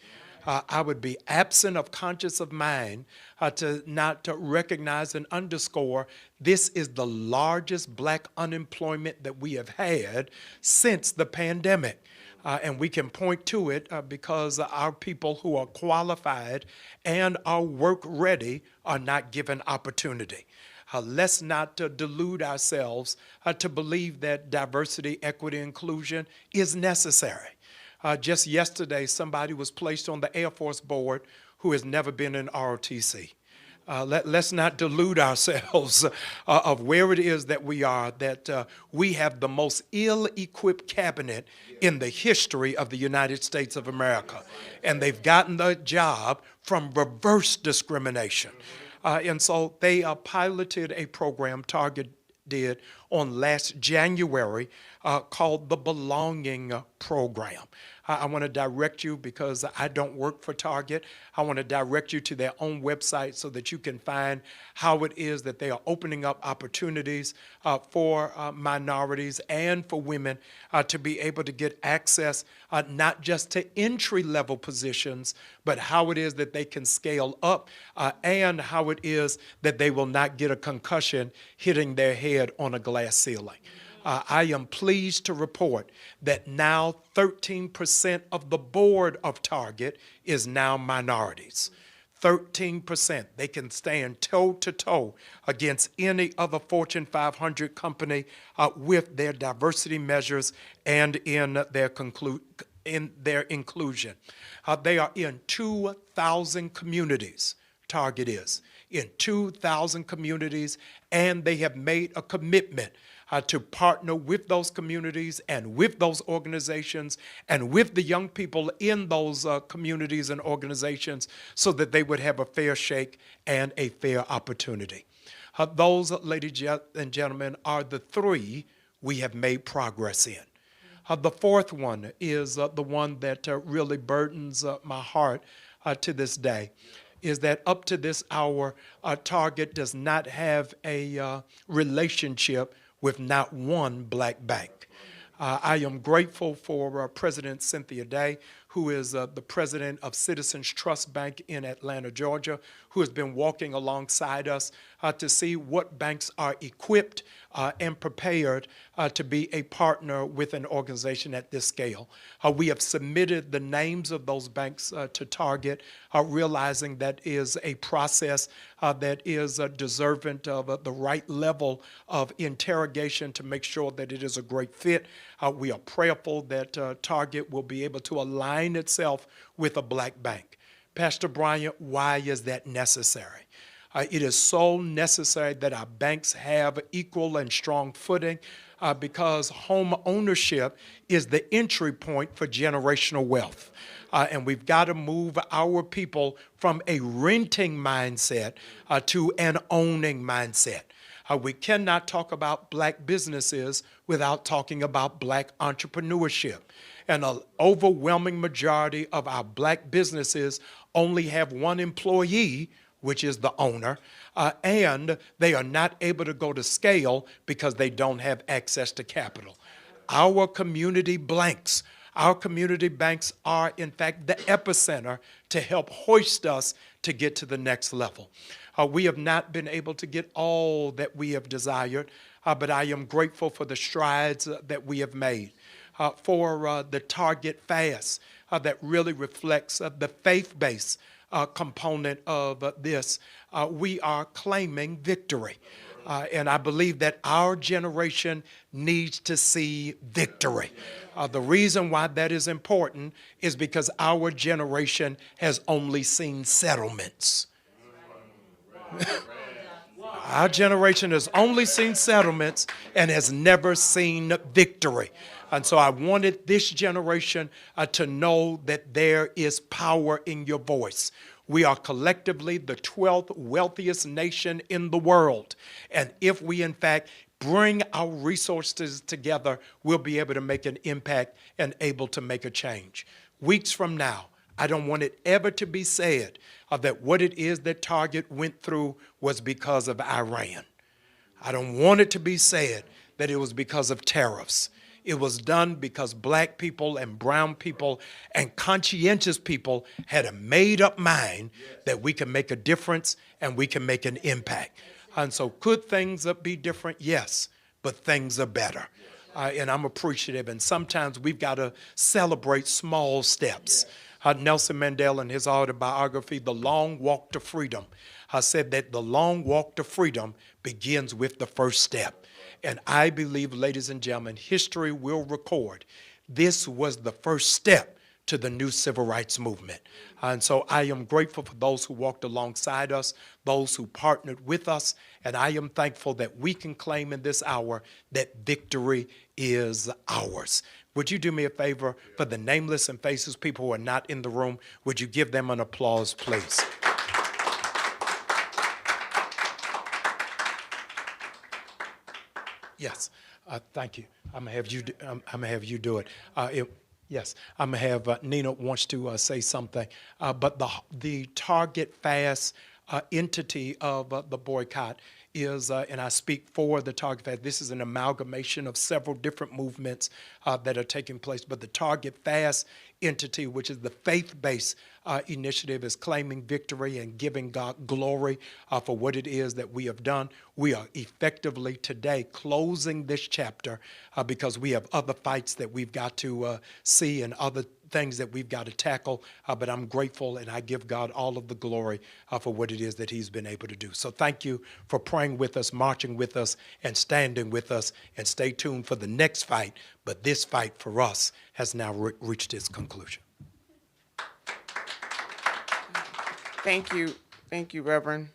Speaker 5: I would be absent of conscience of mind to not to recognize and underscore this is the largest black unemployment that we have had since the pandemic. And we can point to it because our people who are qualified and are work ready are not given opportunity. Let's not delude ourselves to believe that diversity, equity, inclusion is necessary. Just yesterday, somebody was placed on the Air Force Board who has never been in ROTC. Let's not delude ourselves of where it is that we are, that we have the most ill-equipped cabinet in the history of the United States of America. And they've gotten the job from reverse discrimination. And so they piloted a program Target did on last January called the Belonging Program. I want to direct you, because I don't work for Target, I want to direct you to their own website so that you can find how it is that they are opening up opportunities for minorities and for women to be able to get access not just to entry-level positions, but how it is that they can scale up and how it is that they will not get a concussion hitting their head on a glass ceiling. I am pleased to report that now 13% of the board of Target is now minorities. 13%. They can stand toe to toe against any other Fortune 500 company with their diversity measures and in their inclusion. They are in 2,000 communities. Target is in 2,000 communities, and they have made a commitment to partner with those communities and with those organizations and with the young people in those communities and organizations so that they would have a fair shake and a fair opportunity. Those, ladies and gentlemen, are the three we have made progress in. The fourth one is the one that really burdens my heart to this day, is that up to this hour, Target does not have a relationship with not one black bank. I am grateful for President Cynthia Day, who is the president of Citizens Trust Bank in Atlanta, Georgia, who has been walking alongside us to see what banks are equipped and prepared to be a partner with an organization at this scale. We have submitted the names of those banks to Target, realizing that is a process that is deserving of the right level of interrogation to make sure that it is a great fit. We are prayerful that Target will be able to align itself with a black bank. Pastor Bryant, why is that necessary? It is so necessary that our banks have equal and strong footing because home ownership is the entry point for generational wealth. And we've got to move our people from a renting mindset to an owning mindset. We cannot talk about black businesses without talking about black entrepreneurship. And an overwhelming majority of our black businesses only have one employee, which is the owner, and they are not able to go to scale because they don't have access to capital. Our community banks are, in fact, the epicenter to help hoist us to get to the next level. We have not been able to get all that we have desired, but I am grateful for the strides that we have made. For the Target Fast that really reflects the faith-based component of this, we are claiming victory. And I believe that our generation needs to see victory. The reason why that is important is because our generation has only seen settlements. Our generation has only seen settlements and has never seen victory. And so I wanted this generation to know that there is power in your voice. We are collectively the 12th wealthiest nation in the world. And if we, in fact, bring our resources together, we'll be able to make an impact and able to make a change. Weeks from now, I don't want it ever to be said that what it is that Target went through was because of Iran. I don't want it to be said that it was because of tariffs. It was done because black people and brown people and conscientious people had a made-up mind that we can make a difference and we can make an impact. And so could things be different? Yes, but things are better. And I'm appreciative. And sometimes we've got to celebrate small steps. Nelson Mandela, in his autobiography, The Long Walk to Freedom, said that the long walk to freedom begins with the first step. And I believe, ladies and gentlemen, history will record this was the first step to the new civil rights movement. And so I am grateful for those who walked alongside us, those who partnered with us, and I am thankful that we can claim in this hour that victory is ours. Would you do me a favor for the nameless and faceless people who are not in the room? Would you give them an applause, please? Yes, thank you. I'm gonna have you do it. Yes, I'm gonna have Nina wants to say something. But the Target Fast entity of the boycott is, and I speak for the Target Fast. This is an amalgamation of several different movements that are taking place. But the Target Fast entity, which is the faith-based initiative, is claiming victory and giving God glory for what it is that we have done. We are effectively today closing this chapter because we have other fights that we've got to see and other things that we've got to tackle, but I'm grateful and I give God all of the glory for what it is that he's been able to do. So thank you for praying with us, marching with us, and standing with us, and stay tuned for the next fight, but this fight for us has now reached its conclusion.
Speaker 1: Thank you, Reverend.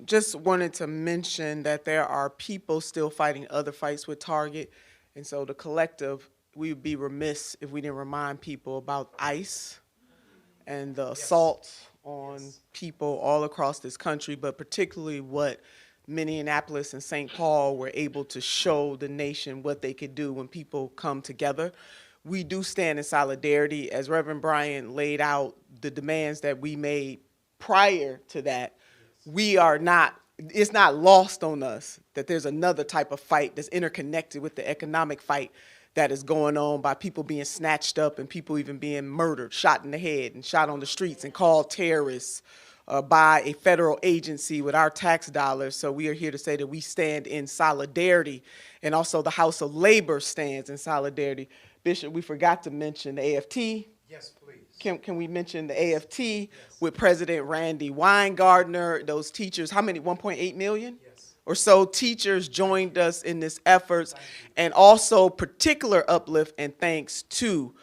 Speaker 1: Just wanted to mention that there are people still fighting other fights with Target, and so the collective, we would be remiss if we didn't remind people about ICE and the assaults on people all across this country, but particularly what Minneapolis and St. Paul were able to show the nation what they could do when people come together. We do stand in solidarity, as Reverend Bryant laid out the demands that we made prior to that. It's not lost on us that there's another type of fight that's interconnected with the economic fight that is going on by people being snatched up and people even being murdered, shot in the head and shot on the streets and called terrorists by a federal agency with our tax dollars. So we are here to say that we stand in solidarity, and also the House of Labor stands in solidarity. Bishop, we forgot to mention the AFT.
Speaker 5: Yes, please.
Speaker 1: Can we mention the AFT with President Randy Weingartner, those teachers, how many, 1.8 million? Or so teachers joined us in this efforts, and also particular uplift and thanks to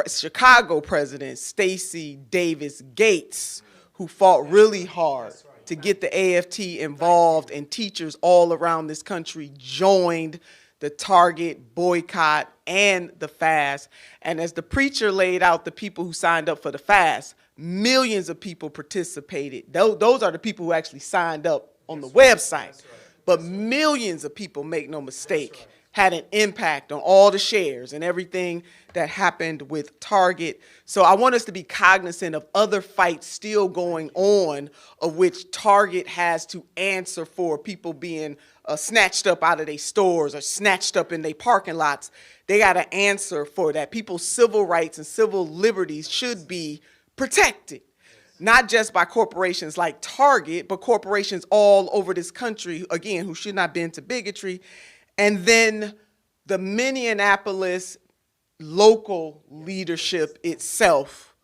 Speaker 1: Chicago President Stacey Davis Gates, who fought really hard to get the AFT involved, and teachers all around this country joined the Target boycott and the fast. And as the preacher laid out the people who signed up for the fast, millions of people participated. Those are the people who actually signed up on the website. But millions of people, make no mistake, had an impact on all the shares and everything that happened with Target. So I want us to be cognizant of other fights still going on, of which Target has to answer for, people being snatched up out of their stores or snatched up in their parking lots. They got to answer for that. People's civil rights and civil liberties should be protected. Not just by corporations like Target, but corporations all over this country, again, who should not bend to bigotry. And then the Minneapolis local leadership itself,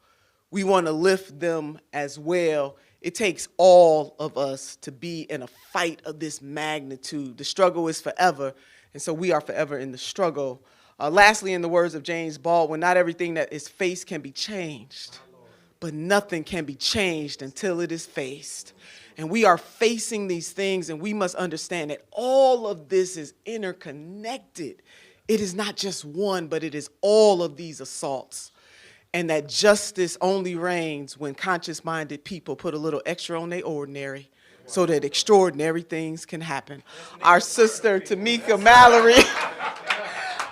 Speaker 1: we want to lift them as well. It takes all of us to be in a fight of this magnitude. The struggle is forever, and so we are forever in the struggle. Lastly, in the words of James Baldwin, not everything that is faced can be changed, but nothing can be changed until it is faced. And we are facing these things, and we must understand that all of this is interconnected. It is not just one, but it is all of these assaults. And that justice only reigns when conscious-minded people put a little extra on their ordinary so that extraordinary things can happen. Our sister, Tamika Mallory,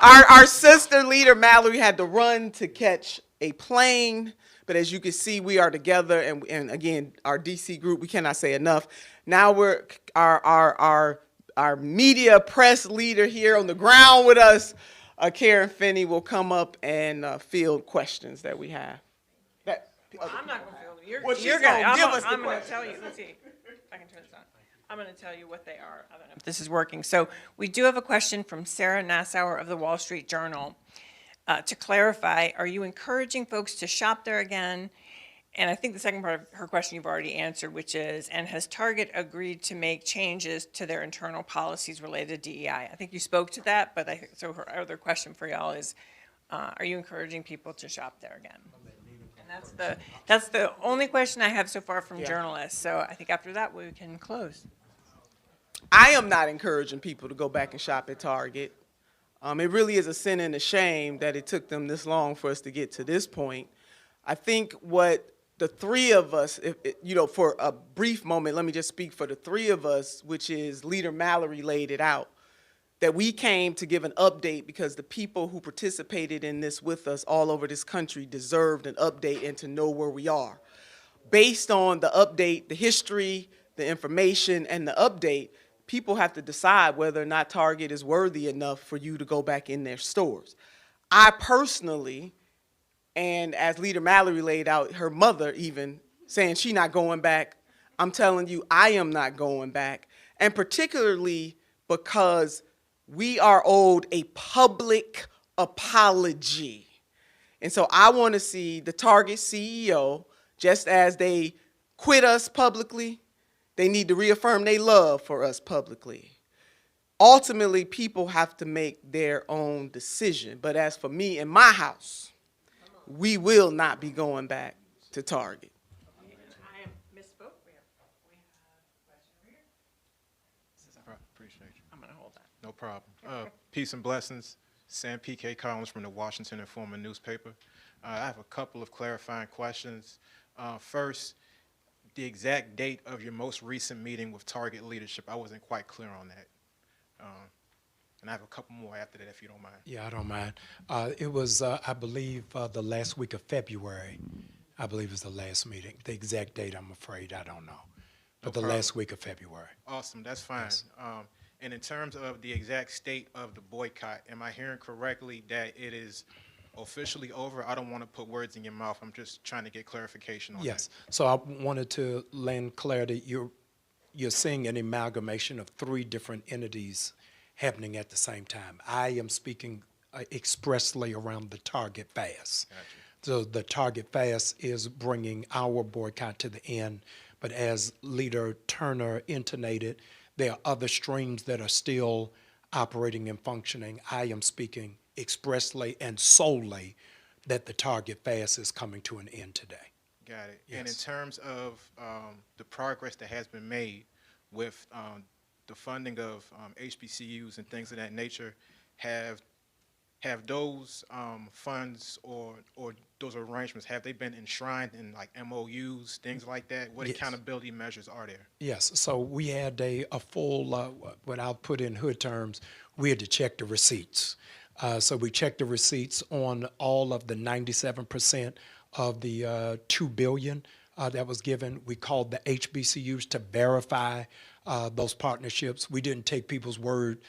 Speaker 1: our sister leader, Mallory, had to run to catch a plane. But as you can see, we are together, and again, our DC group, we cannot say enough. Now we're our media press leader here on the ground with us, Karen Finney, will come up and field questions that we have.
Speaker 6: I'm not going to field them.
Speaker 1: Well, she's
Speaker 6: You're
Speaker 1: gonna
Speaker 6: gonna
Speaker 1: give us the
Speaker 6: I'm going to
Speaker 1: questions.
Speaker 6: tell you. Let's see if I can turn this on. I'm going to tell you what they are. I don't know if this is working. So we do have a question from Sarah Nassauer of the Wall Street Journal. To clarify, are you encouraging folks to shop there again? And I think the second part of her question you've already answered, which is, and has Target agreed to make changes to their internal policies related to DEI? I think you spoke to that, but so her other question for y'all is, are you encouraging people to shop there again? And that's the only question I have so far from journalists. So I think after that we can close.
Speaker 1: I am not encouraging people to go back and shop at Target. It really is a sin and a shame that it took them this long for us to get to this point. I think what the three of us, for a brief moment, let me just speak for the three of us, which is Leader Mallory laid it out, that we came to give an update because the people who participated in this with us all over this country deserved an update and to know where we are. Based on the update, the history, the information, and the update, people have to decide whether or not Target is worthy enough for you to go back in their stores. I personally And as Leader Mallory laid out, her mother even saying she not going back. I'm telling you, I am not going back. And particularly because we are owed a public apology. And so I want to see the Target CEO, just as they quit us publicly, they need to reaffirm their love for us publicly. Ultimately, people have to make their own decision. But as for me and my house, we will not be going back to Target.
Speaker 6: I am misspoke.
Speaker 7: Appreciate you.
Speaker 6: I'm gonna hold that.
Speaker 7: No problem. Peace and blessings. Sam P.K. Collins from the Washington Informer newspaper. I have a couple of clarifying questions. First, the exact date of your most recent meeting with Target leadership. I wasn't quite clear on that. And I have a couple more after that, if you don't mind.
Speaker 5: Yeah, I don't mind. It was, I believe, the last week of February. I believe was the last meeting. The exact date, I'm afraid, I don't know. But the
Speaker 7: problem.
Speaker 5: last week of February.
Speaker 7: Awesome, that's fine.
Speaker 5: Yes.
Speaker 7: And in terms of the exact state of the boycott, am I hearing correctly that it is officially over? I don't want to put words in your mouth. I'm just trying to get clarification on
Speaker 5: Yes.
Speaker 7: that.
Speaker 5: So I wanted to lend clarity. You're seeing an amalgamation of three different entities happening at the same time. I am speaking expressly around the Target fast.
Speaker 7: Gotcha.
Speaker 5: So the Target fast is bringing our boycott to the end. But as Leader Turner intonated, there are other streams that are still operating and functioning. I am speaking expressly and solely that the Target fast is coming to an end today.
Speaker 7: Got it. And in
Speaker 5: Yes.
Speaker 7: terms of the progress that has been made with the funding of HBCUs and things of that nature, have those funds or those arrangements, have they been enshrined in like MOUs, things like that? What
Speaker 5: Yes.
Speaker 7: accountability measures are there?
Speaker 5: Yes, so we had a full, what I'll put in hood terms, we had to check the receipts. So we checked the receipts on all of the 97% of the $2 billion that was given. We called the HBCUs to verify those partnerships. We didn't take people's word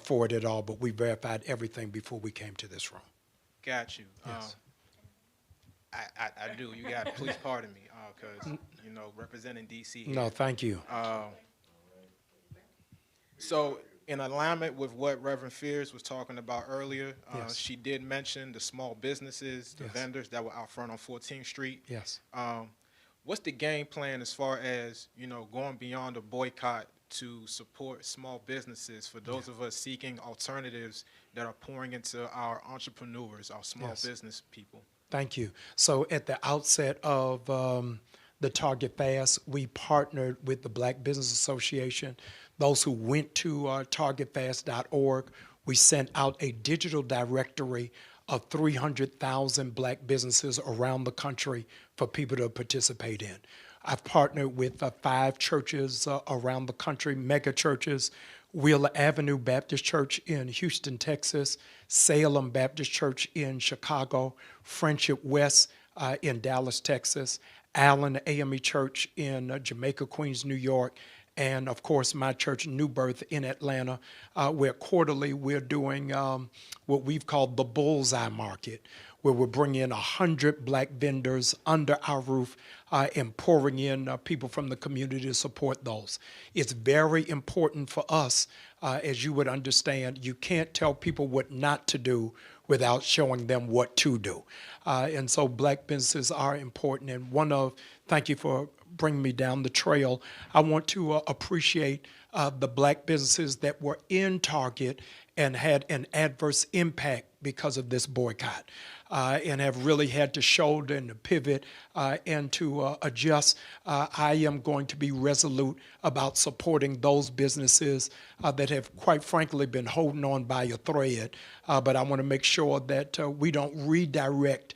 Speaker 5: for it at all, but we verified everything before we came to this room.
Speaker 7: Got you.
Speaker 5: Yes.
Speaker 7: I do. You got to please pardon me, because representing DC. Here.
Speaker 5: No, thank you.
Speaker 7: So, in alignment with what Reverend Fears was talking about earlier,
Speaker 5: Yes.
Speaker 7: she did mention the small businesses, the
Speaker 5: Yes.
Speaker 7: vendors that were out front on 14th Street.
Speaker 5: Yes.
Speaker 7: What's the game plan as far as going beyond a boycott to support small businesses for those of us seeking alternatives that are pouring into our entrepreneurs, our small
Speaker 5: Yes.
Speaker 7: business people?
Speaker 5: Thank you. So at the outset of the Target Fast, we partnered with the Black Business Association. Those who went to targetfast.org, we sent out a digital directory of 300,000 black businesses around the country for people to participate in. I've partnered with 5 churches around the country, mega churches, Wheeler Avenue Baptist Church in Houston, Texas, Salem Baptist Church in Chicago, Friendship West in Dallas, Texas, Allen AME Church in Jamaica, Queens, New York, and of course my church, New Birth in Atlanta, where quarterly we're doing what we've called the Bullseye Market, where we're bringing in 100 black vendors under our roof and pouring in people from the community to support those. It's very important for us, as you would understand, you can't tell people what not to do without showing them what to do. And so black businesses are important. And thank you for bringing me down the trail. I want to appreciate the black businesses that were in Target and had an adverse impact because of this boycott, and have really had to shoulder and to pivot and to adjust. I am going to be resolute about supporting those businesses that have, quite frankly, been holding on by a thread. But I want to make sure that we don't redirect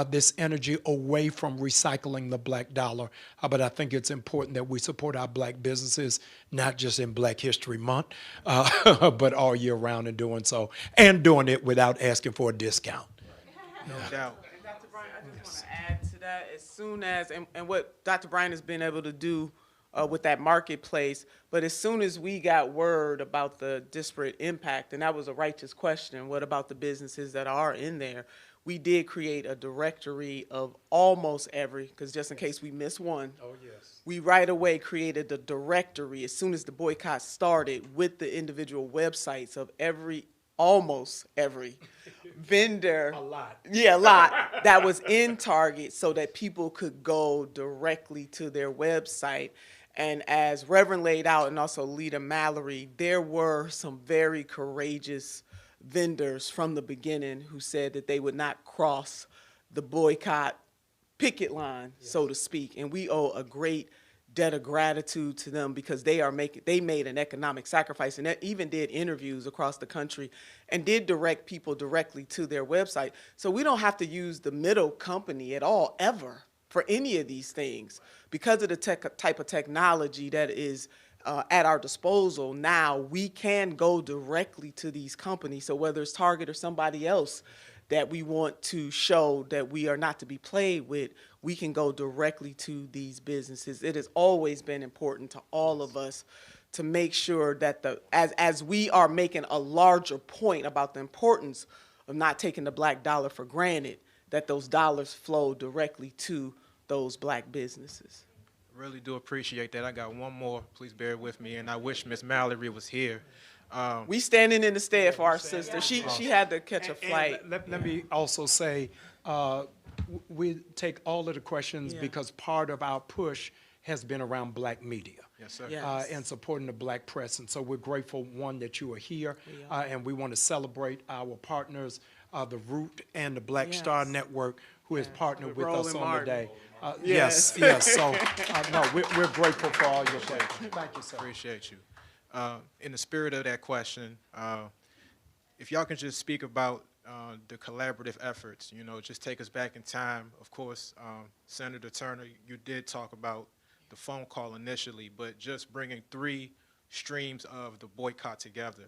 Speaker 5: this energy away from recycling the black dollar. But I think it's important that we support our black businesses, not just in Black History Month, but all year round in doing so, and doing it without asking for a discount.
Speaker 7: No doubt.
Speaker 1: And Dr. Bryan, I just want to add to that, as soon as, and what Dr. Bryan has been able to do with that marketplace, but as soon as we got word about the disparate impact, and that was a righteous question, what about the businesses that are in there? we did create a directory of almost every, because just in case we miss one, we right away created the directory as soon as the boycott started with the individual websites of almost every vendor.
Speaker 5: A lot.
Speaker 1: Yeah, a lot that was in Target so that people could go directly to their website. And as Reverend laid out and also Lita Mallory, there were some very courageous vendors from the beginning who said that they would not cross the boycott picket line, so to speak. And we owe a great debt of gratitude to them because they made an economic sacrifice and even did interviews across the country and did direct people directly to their website. So we don't have to use the middle company at all, ever, for any of these things. Because of the type of technology that is at our disposal now, we can go directly to these companies. So whether it's Target or somebody else that we want to show that we are not to be played with, we can go directly to these businesses. It has always been important to all of us to make sure that as we are making a larger point about the importance of not taking the black dollar for granted, that those dollars flow directly to those black businesses.
Speaker 7: Really do appreciate that. I got one more. Please bear with me, and I wish Miss Mallory was here.
Speaker 1: We standing in the stead for our sister. She had to catch a
Speaker 5: And
Speaker 1: flight.
Speaker 5: let me also say, we take all of the questions because part of our push has been around black media.
Speaker 7: Yes, sir.
Speaker 1: Yes.
Speaker 5: And supporting the black press. And so we're grateful, one, that you are here. And we want to celebrate our partners, the Root and the Black Star
Speaker 1: Yes.
Speaker 5: Network, who has partnered with
Speaker 1: Roland
Speaker 5: us on
Speaker 1: Martin.
Speaker 5: the day.
Speaker 1: Yes.
Speaker 5: Yes. So, no, we're grateful for all your things. Thank you, sir.
Speaker 7: Appreciate you. In the spirit of that question, if y'all can just speak about the collaborative efforts, just take us back in time. Of course, Senator Turner, you did talk about the phone call initially, but just bringing 3 streams of the boycott together,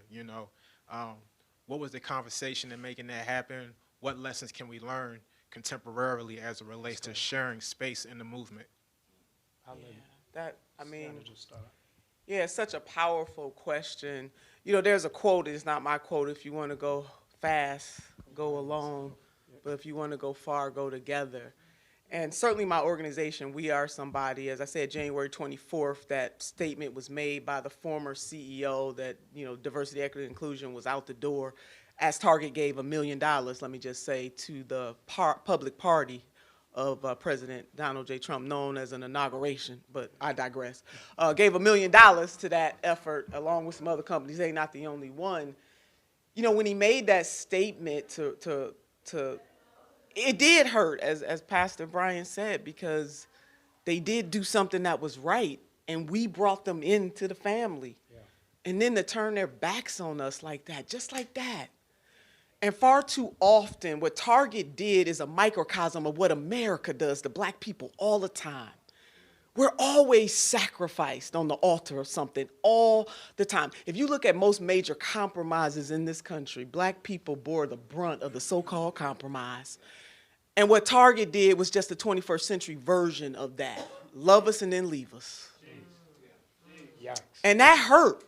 Speaker 7: what was the conversation in making that happen? What lessons can we learn contemporarily as it relates to sharing space in the movement?
Speaker 1: Yeah, it's such a powerful question. There's a quote, it's not my quote, if you want to go fast, go alone, but if you want to go far, go together. And certainly my organization, We Are Somebody, as I said, January 24th, that statement was made by the former CEO that, diversity, equity, and inclusion was out the door as Target gave $1 million, let me just say, to the public party of President Donald J. Trump, known as an inauguration, but I digress. Gave $1 million to that effort, along with some other companies. They're not the only one. When he made that statement it did hurt, as Pastor Brian said, because they did do something that was right, and we brought them into the family. Yeah. And then to turn their backs on us like that, just like that. And far too often, what Target did is a microcosm of what America does to black people all the time. We're always sacrificed on the altar of something all the time. If you look at most major compromises in this country, black people bore the brunt of the so-called compromise. And what Target did was just the 21st century version of that. Love us and then leave us.
Speaker 5: Yikes.
Speaker 1: And that hurt.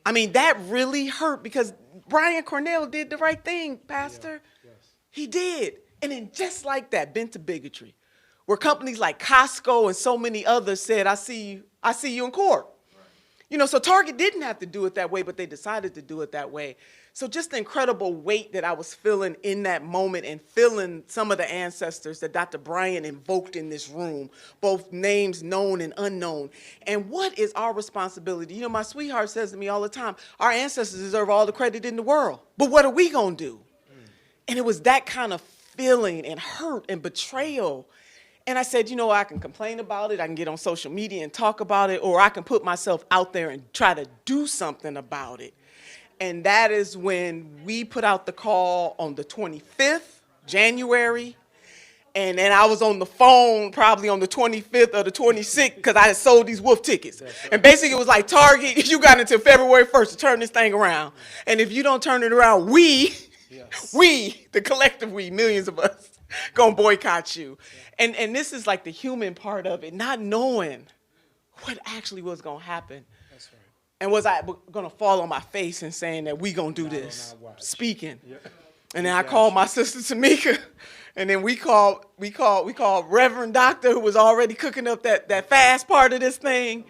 Speaker 1: That really hurt because Brian Cornell did the right thing, Pastor. Yeah. Yes. He did. And then just like that, bent to bigotry, where companies like Costco and so many others said, I see you in court. Right. So Target didn't have to do it that way, but they decided to do it that way. So just the incredible weight that I was feeling in that moment and feeling some of the ancestors that Dr. Bryan invoked in this room, both names known and unknown. And what is our responsibility? My sweetheart says to me all the time, our ancestors deserve all the credit in the world, but what are we gonna do? And it was that kind of feeling and hurt and betrayal. And I said, I can complain about it, I can get on social media and talk about it, or I can put myself out there and try to do something about it. And that is when we put out the call on the 25th, January. And then I was on the phone probably on the 25th or the 26th because I had sold these wolf tickets. And basically it was like, Target, you got until February 1st to turn this thing around. And if you don't turn it around, we, the collective we, millions of us, gonna boycott you. And this is like the human part of it, not knowing what actually was gonna happen. And was I going to fall on my face and saying that we going to do this? Speaking. Yeah. And then I called my sister Tamika, and then we called Reverend Doctor, who was already cooking up that fast part of this thing.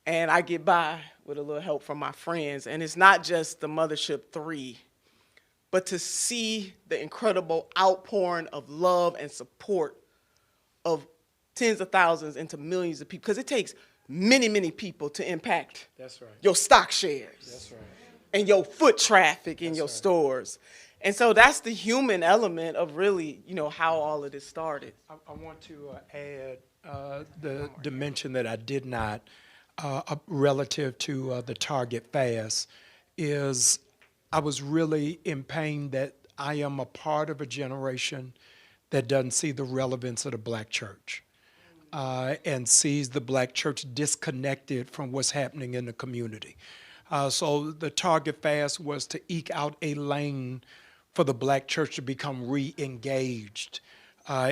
Speaker 1: And I get by with a little help from my friends. And it's not just the Mothership 3, but to see the incredible outpouring of love and support of tens of thousands into millions of people. Because it takes many, many people to impact your stock shares and your foot traffic in your stores. And so that's the human element of really, how all of this started.
Speaker 5: I want to add the dimension that I did not, relative to the Target fast, is I was really in pain that I am a part of a generation that doesn't see the relevance of the black church and sees the black church disconnected from what's happening in the community. So the Target fast was to eke out a lane for the black church to become re-engaged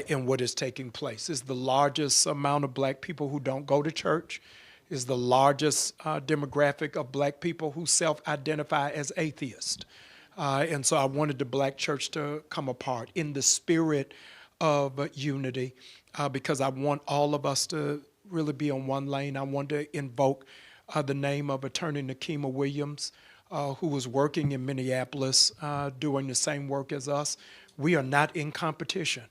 Speaker 5: in what is taking place. It's the largest amount of black people who don't go to church. It's the largest demographic of black people who self-identify as atheists. And so I wanted the black church to come apart in the spirit of unity because I want all of us to really be on one lane. I want to invoke the name of Attorney Nakima Williams, who was working in Minneapolis doing the same work as us. We are not in competition.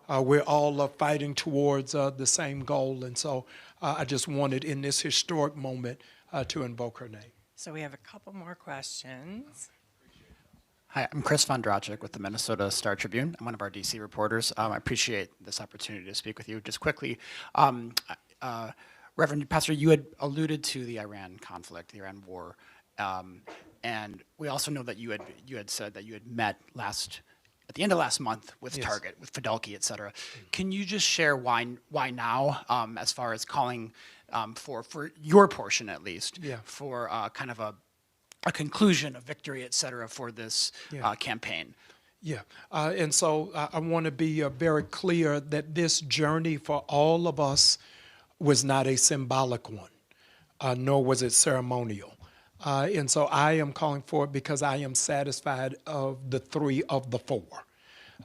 Speaker 5: We're all fighting towards the same goal. And so I just wanted in this historic moment to invoke her name.
Speaker 6: So we have a couple more questions.
Speaker 8: Hi, I'm Chris Von Dracic with the Minnesota Star Tribune. I'm one of our DC reporters. I appreciate this opportunity to speak with you. Just quickly, Reverend Pastor, you had alluded to the Iran conflict, the Iran war, and we also know that you had said that you had met at the end of last month with
Speaker 5: Yes.
Speaker 8: Target, with Fidelki, et cetera. Can you just share why now, as far as calling for your portion at least,
Speaker 5: Yeah.
Speaker 8: for kind of a conclusion, a victory, et cetera, for this campaign?
Speaker 5: Yeah, and so I want to be very clear that this journey for all of us was not a symbolic one, nor was it ceremonial. And so I am calling for it because I am satisfied of the 3 of the 4.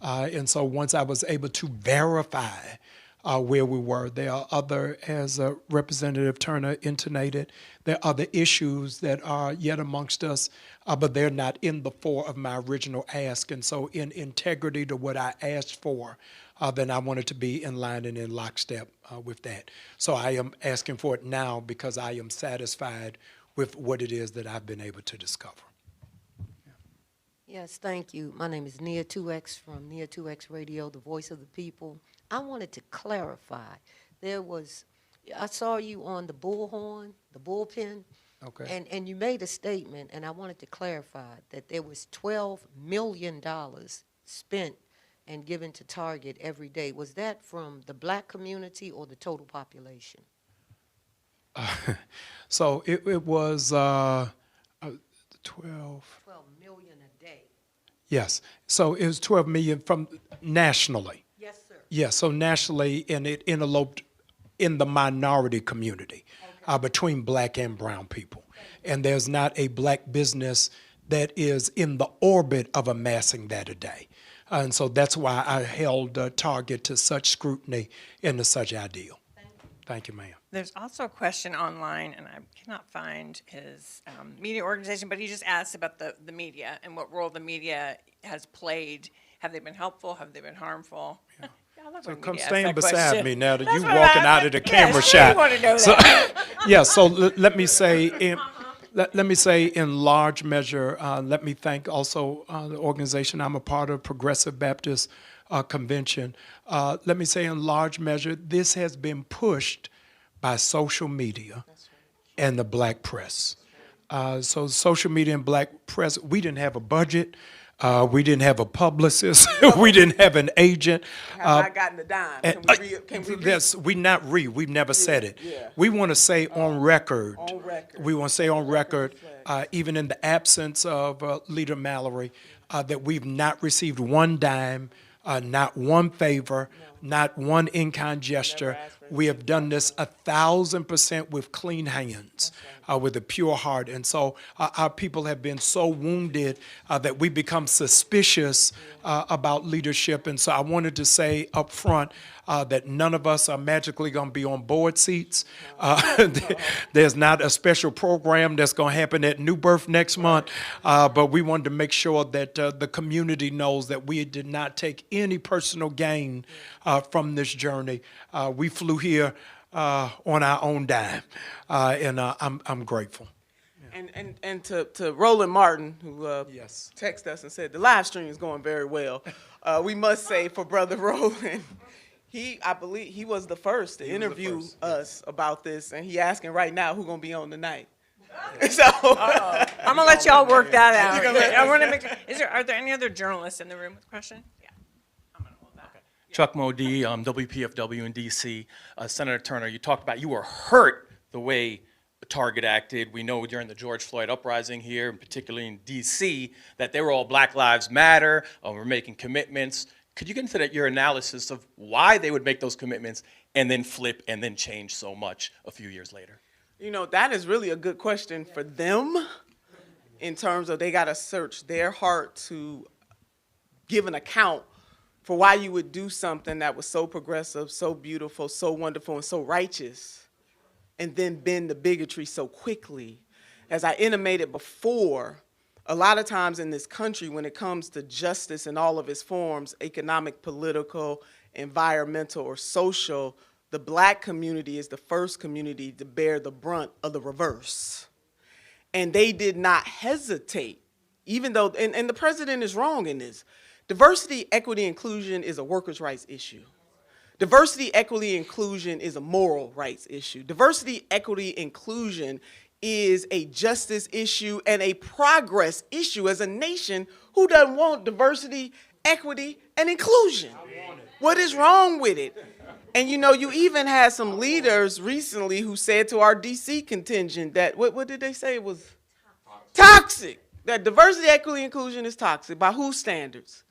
Speaker 5: And so once I was able to verify where we were, there are other, as Representative Turner intonated, there are other issues that are yet amongst us, but they're not in the 4 of my original ask. And so in integrity to what I asked for, then I wanted to be in line and in lockstep with that. So I am asking for it now because I am satisfied with what it is that I've been able to discover.
Speaker 9: Yes, thank you. My name is Nia 2X from Nia 2X Radio, the voice of the people. I wanted to clarify. I saw you on the bullhorn, the bullpen,
Speaker 5: Okay.
Speaker 9: and you made a statement, and I wanted to clarify that there was $12 million spent and given to Target every day. Was that from the black community or the total population?
Speaker 5: So it was 12.
Speaker 9: 12 million a day.
Speaker 5: Yes. So it was 12 million from nationally.
Speaker 9: Yes, sir.
Speaker 5: Yeah. So nationally, and it interloped in the minority community between black and brown people. And there's not a black business that is in the orbit of amassing that a day. And so that's why I held Target to such scrutiny and to such ideal. Thank you, ma'am.
Speaker 6: There's also a question online, and I cannot find his media organization, but he just asked about the media and what role the media has played. Have they been helpful? Have they been harmful? Yeah, I love
Speaker 5: So
Speaker 6: when
Speaker 5: come
Speaker 6: media asks
Speaker 5: stand
Speaker 6: that
Speaker 5: beside
Speaker 6: question.
Speaker 5: me now that
Speaker 6: That's
Speaker 5: you
Speaker 6: what
Speaker 5: walking
Speaker 6: I-
Speaker 5: out of the
Speaker 6: yeah,
Speaker 5: camera
Speaker 6: sure
Speaker 5: shot.
Speaker 6: you want to know
Speaker 5: So,
Speaker 6: that.
Speaker 5: yeah, so let me say let me say in large measure, let me thank also the organization I'm a part of, Progressive Baptist Convention. Let me say in large measure, this has been pushed by social media and the black press. So social media and black press, we didn't have a budget. We didn't have a publicist. We didn't have an agent.
Speaker 1: Have not gotten the dime. Can we
Speaker 5: We've never said it.
Speaker 1: yeah.
Speaker 5: We want to say on record.
Speaker 1: On record.
Speaker 5: We want to say on record, even in the absence of Leader Mallory, that we've not received one dime, not one favor, not one in-kind gesture. We have done this 1,000% with clean hands, with a pure heart. And so our people have been so wounded that we become suspicious about leadership. And so I wanted to say up front that none of us are magically going to be on board seats. There's not a special program that's going to happen at New Birth next month, but we wanted to make sure that the community knows that we did not take any personal gain from this journey. We flew here on our own dime, and I'm grateful.
Speaker 1: And to Roland Martin, who
Speaker 5: Yes.
Speaker 1: texted us and said the live stream is going very well. We must say for Brother Roland, I believe he was the first to interview us about this, and he asking right now who's gonna be on tonight. So
Speaker 6: I'm gonna let y'all work that out. I want to make sure. Are there any other journalists in the room with a question? Yeah. I'm gonna hold that.
Speaker 10: Chuck Modee, WPFW in DC. Senator Turner, you talked about you were hurt the way Target acted. We know during the George Floyd uprising here, and particularly in DC, that they were all Black Lives Matter, we're making commitments. Could you get into that, your analysis of why they would make those commitments and then flip and then change so much a few years later?
Speaker 1: You know, that is really a good question for them in terms of they got to search their heart to give an account for why you would do something that was so progressive, so beautiful, so wonderful, and so righteous, and then bend the bigotry so quickly. As I intimated before, a lot of times in this country, when it comes to justice in all of its forms, economic, political, environmental, or social, the Black community is the first community to bear the brunt of the reverse. And they did not hesitate, even though, and the president is wrong in this. Diversity, equity, inclusion is a workers' rights issue. Diversity, equity, inclusion is a moral rights issue. Diversity, equity, inclusion is a justice issue and a progress issue as a nation. Who doesn't want diversity, equity, and inclusion? What is wrong with it? And you know, you even had some leaders recently who said to our DC contingent that, what did they say? It was toxic. That diversity, equity, inclusion is toxic. By whose standards?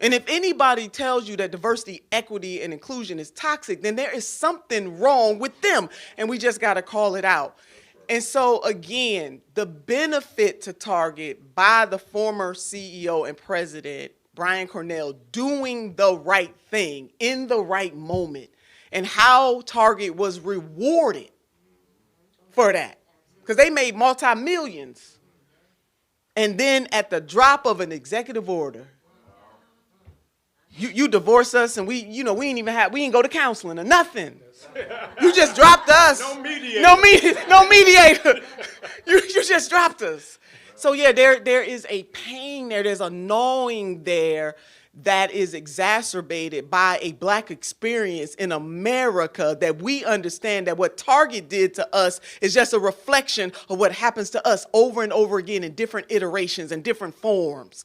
Speaker 1: And if anybody tells you that diversity, equity, and inclusion is toxic, then there is something wrong with them, and we just got to call it out. And so, again, the benefit to Target by the former CEO and president, Brian Cornell, doing the right thing in the right moment, and how Target was rewarded for that, because they made multi-millions. And then at the drop of an executive order, you divorce us, and we ain't go to counseling or nothing. You just dropped us. No mediator. No mediator. You just dropped us. So yeah, there is a pain there. There's a gnawing there that is exacerbated by a Black experience in America, that we understand that what Target did to us is just a reflection of what happens to us over and over again in different iterations and different forms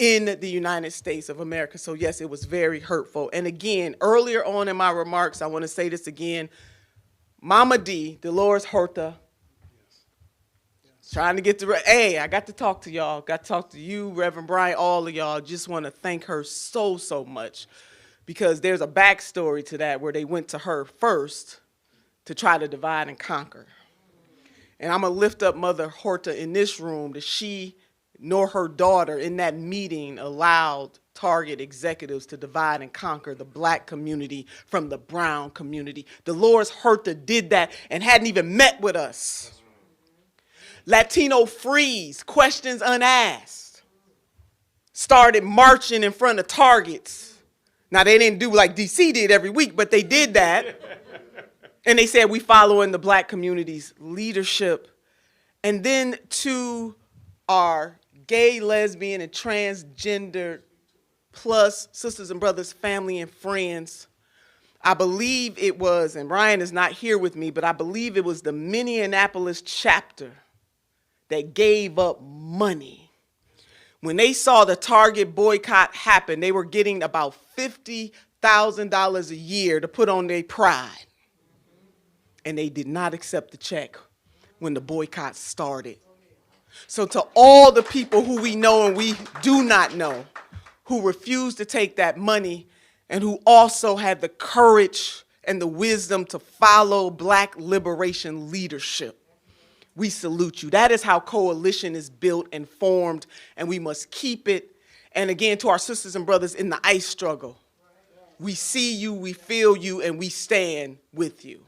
Speaker 1: in the United States of America. So yes, it was very hurtful. And again, earlier on in my remarks, I want to say this again, Mama D, Dolores Horta, trying to get to, hey, I got to talk to y'all, got to talk to you, Reverend Brian, all of y'all. Just want to thank her so much, because there's a backstory to that where they went to her first to try to divide and conquer. And I'm going to lift up Mother Horta in this room, that she nor her daughter in that meeting allowed Target executives to divide and conquer the Black community from the brown community. Dolores Horta did that and hadn't even met with us. Latino Freeze, questions unasked, started marching in front of Targets. Now, they didn't do like DC did every week, but they did that. And they said, we following the Black community's leadership. And then to our gay, lesbian, and transgender plus sisters and brothers, family and friends, I believe it was, and Ryan is not here with me, but I believe it was the Minneapolis chapter that gave up money. When they saw the Target boycott happen, they were getting about $50,000 a year to put on their pride. And they did not accept the check when the boycott started. So to all the people who we know and we do not know who refused to take that money and who also had the courage and the wisdom to follow Black liberation leadership. We salute you. That is how coalition is built and formed, and we must keep it. And again, to our sisters and brothers in the ICE struggle, we see you, we feel you, and we stand with you.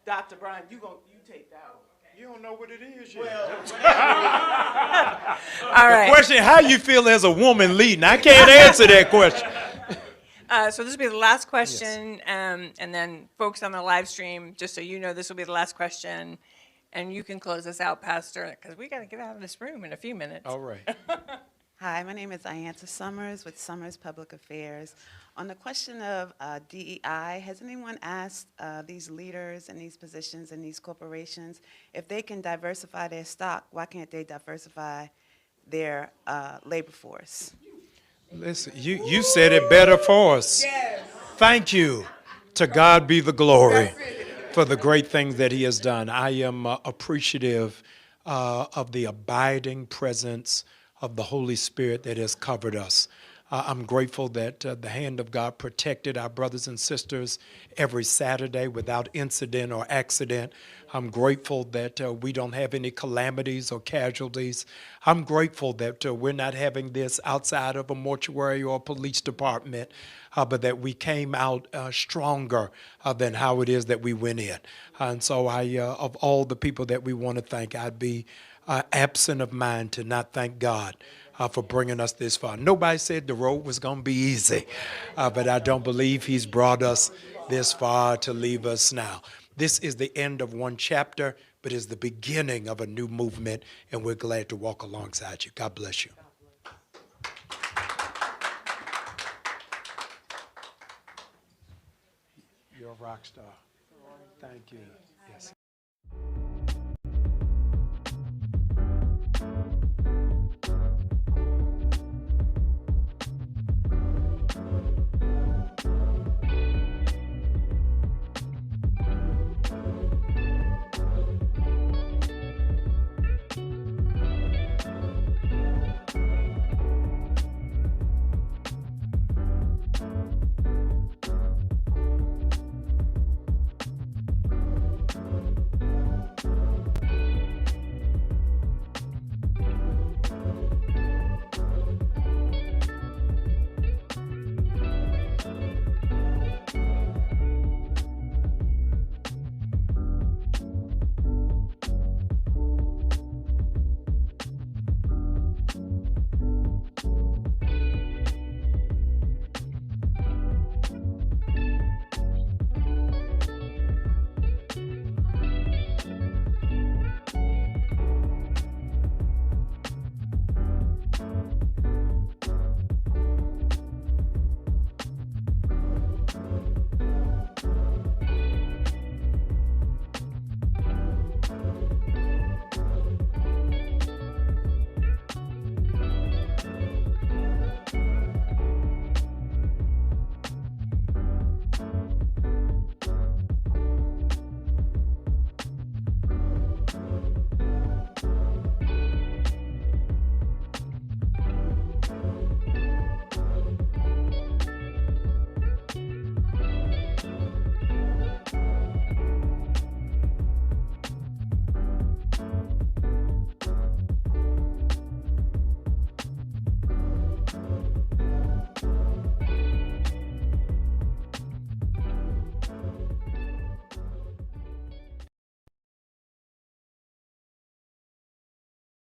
Speaker 1: Dr. Brian, you take that one.
Speaker 5: You don't know what it is yet.
Speaker 6: All right.
Speaker 5: Question, how you feel as a woman leading? I can't answer that question.
Speaker 6: So this will be the last question, and then folks on the live stream, just so you know, this will be the last question, and you can close us out, Pastor, because we got to get out of this room in a few minutes.
Speaker 5: All right.
Speaker 11: Hi, my name is Ianta Summers with Summers Public Affairs. On the question of DEI, has anyone asked these leaders in these positions in these corporations if they can diversify their stock, why can't they diversify their labor force?
Speaker 5: Listen, you said it better for us. Yes. Thank you. To God be the glory for the great things that he has done. I am appreciative of the abiding presence of the Holy Spirit that has covered us. I'm grateful that the hand of God protected our brothers and sisters every Saturday without incident or accident. I'm grateful that we don't have any calamities or casualties. I'm grateful that we're not having this outside of a mortuary or a police department, but that we came out stronger than how it is that we went in. And so of all the people that we want to thank, I'd be absent of mind to not thank God for bringing us this far. Nobody said the road was going to be easy, but I don't believe he's brought us this far to leave us now. This is the end of one chapter, but is the beginning of a new movement, and we're glad to walk alongside you. God bless you. You're a rock star. Thank you.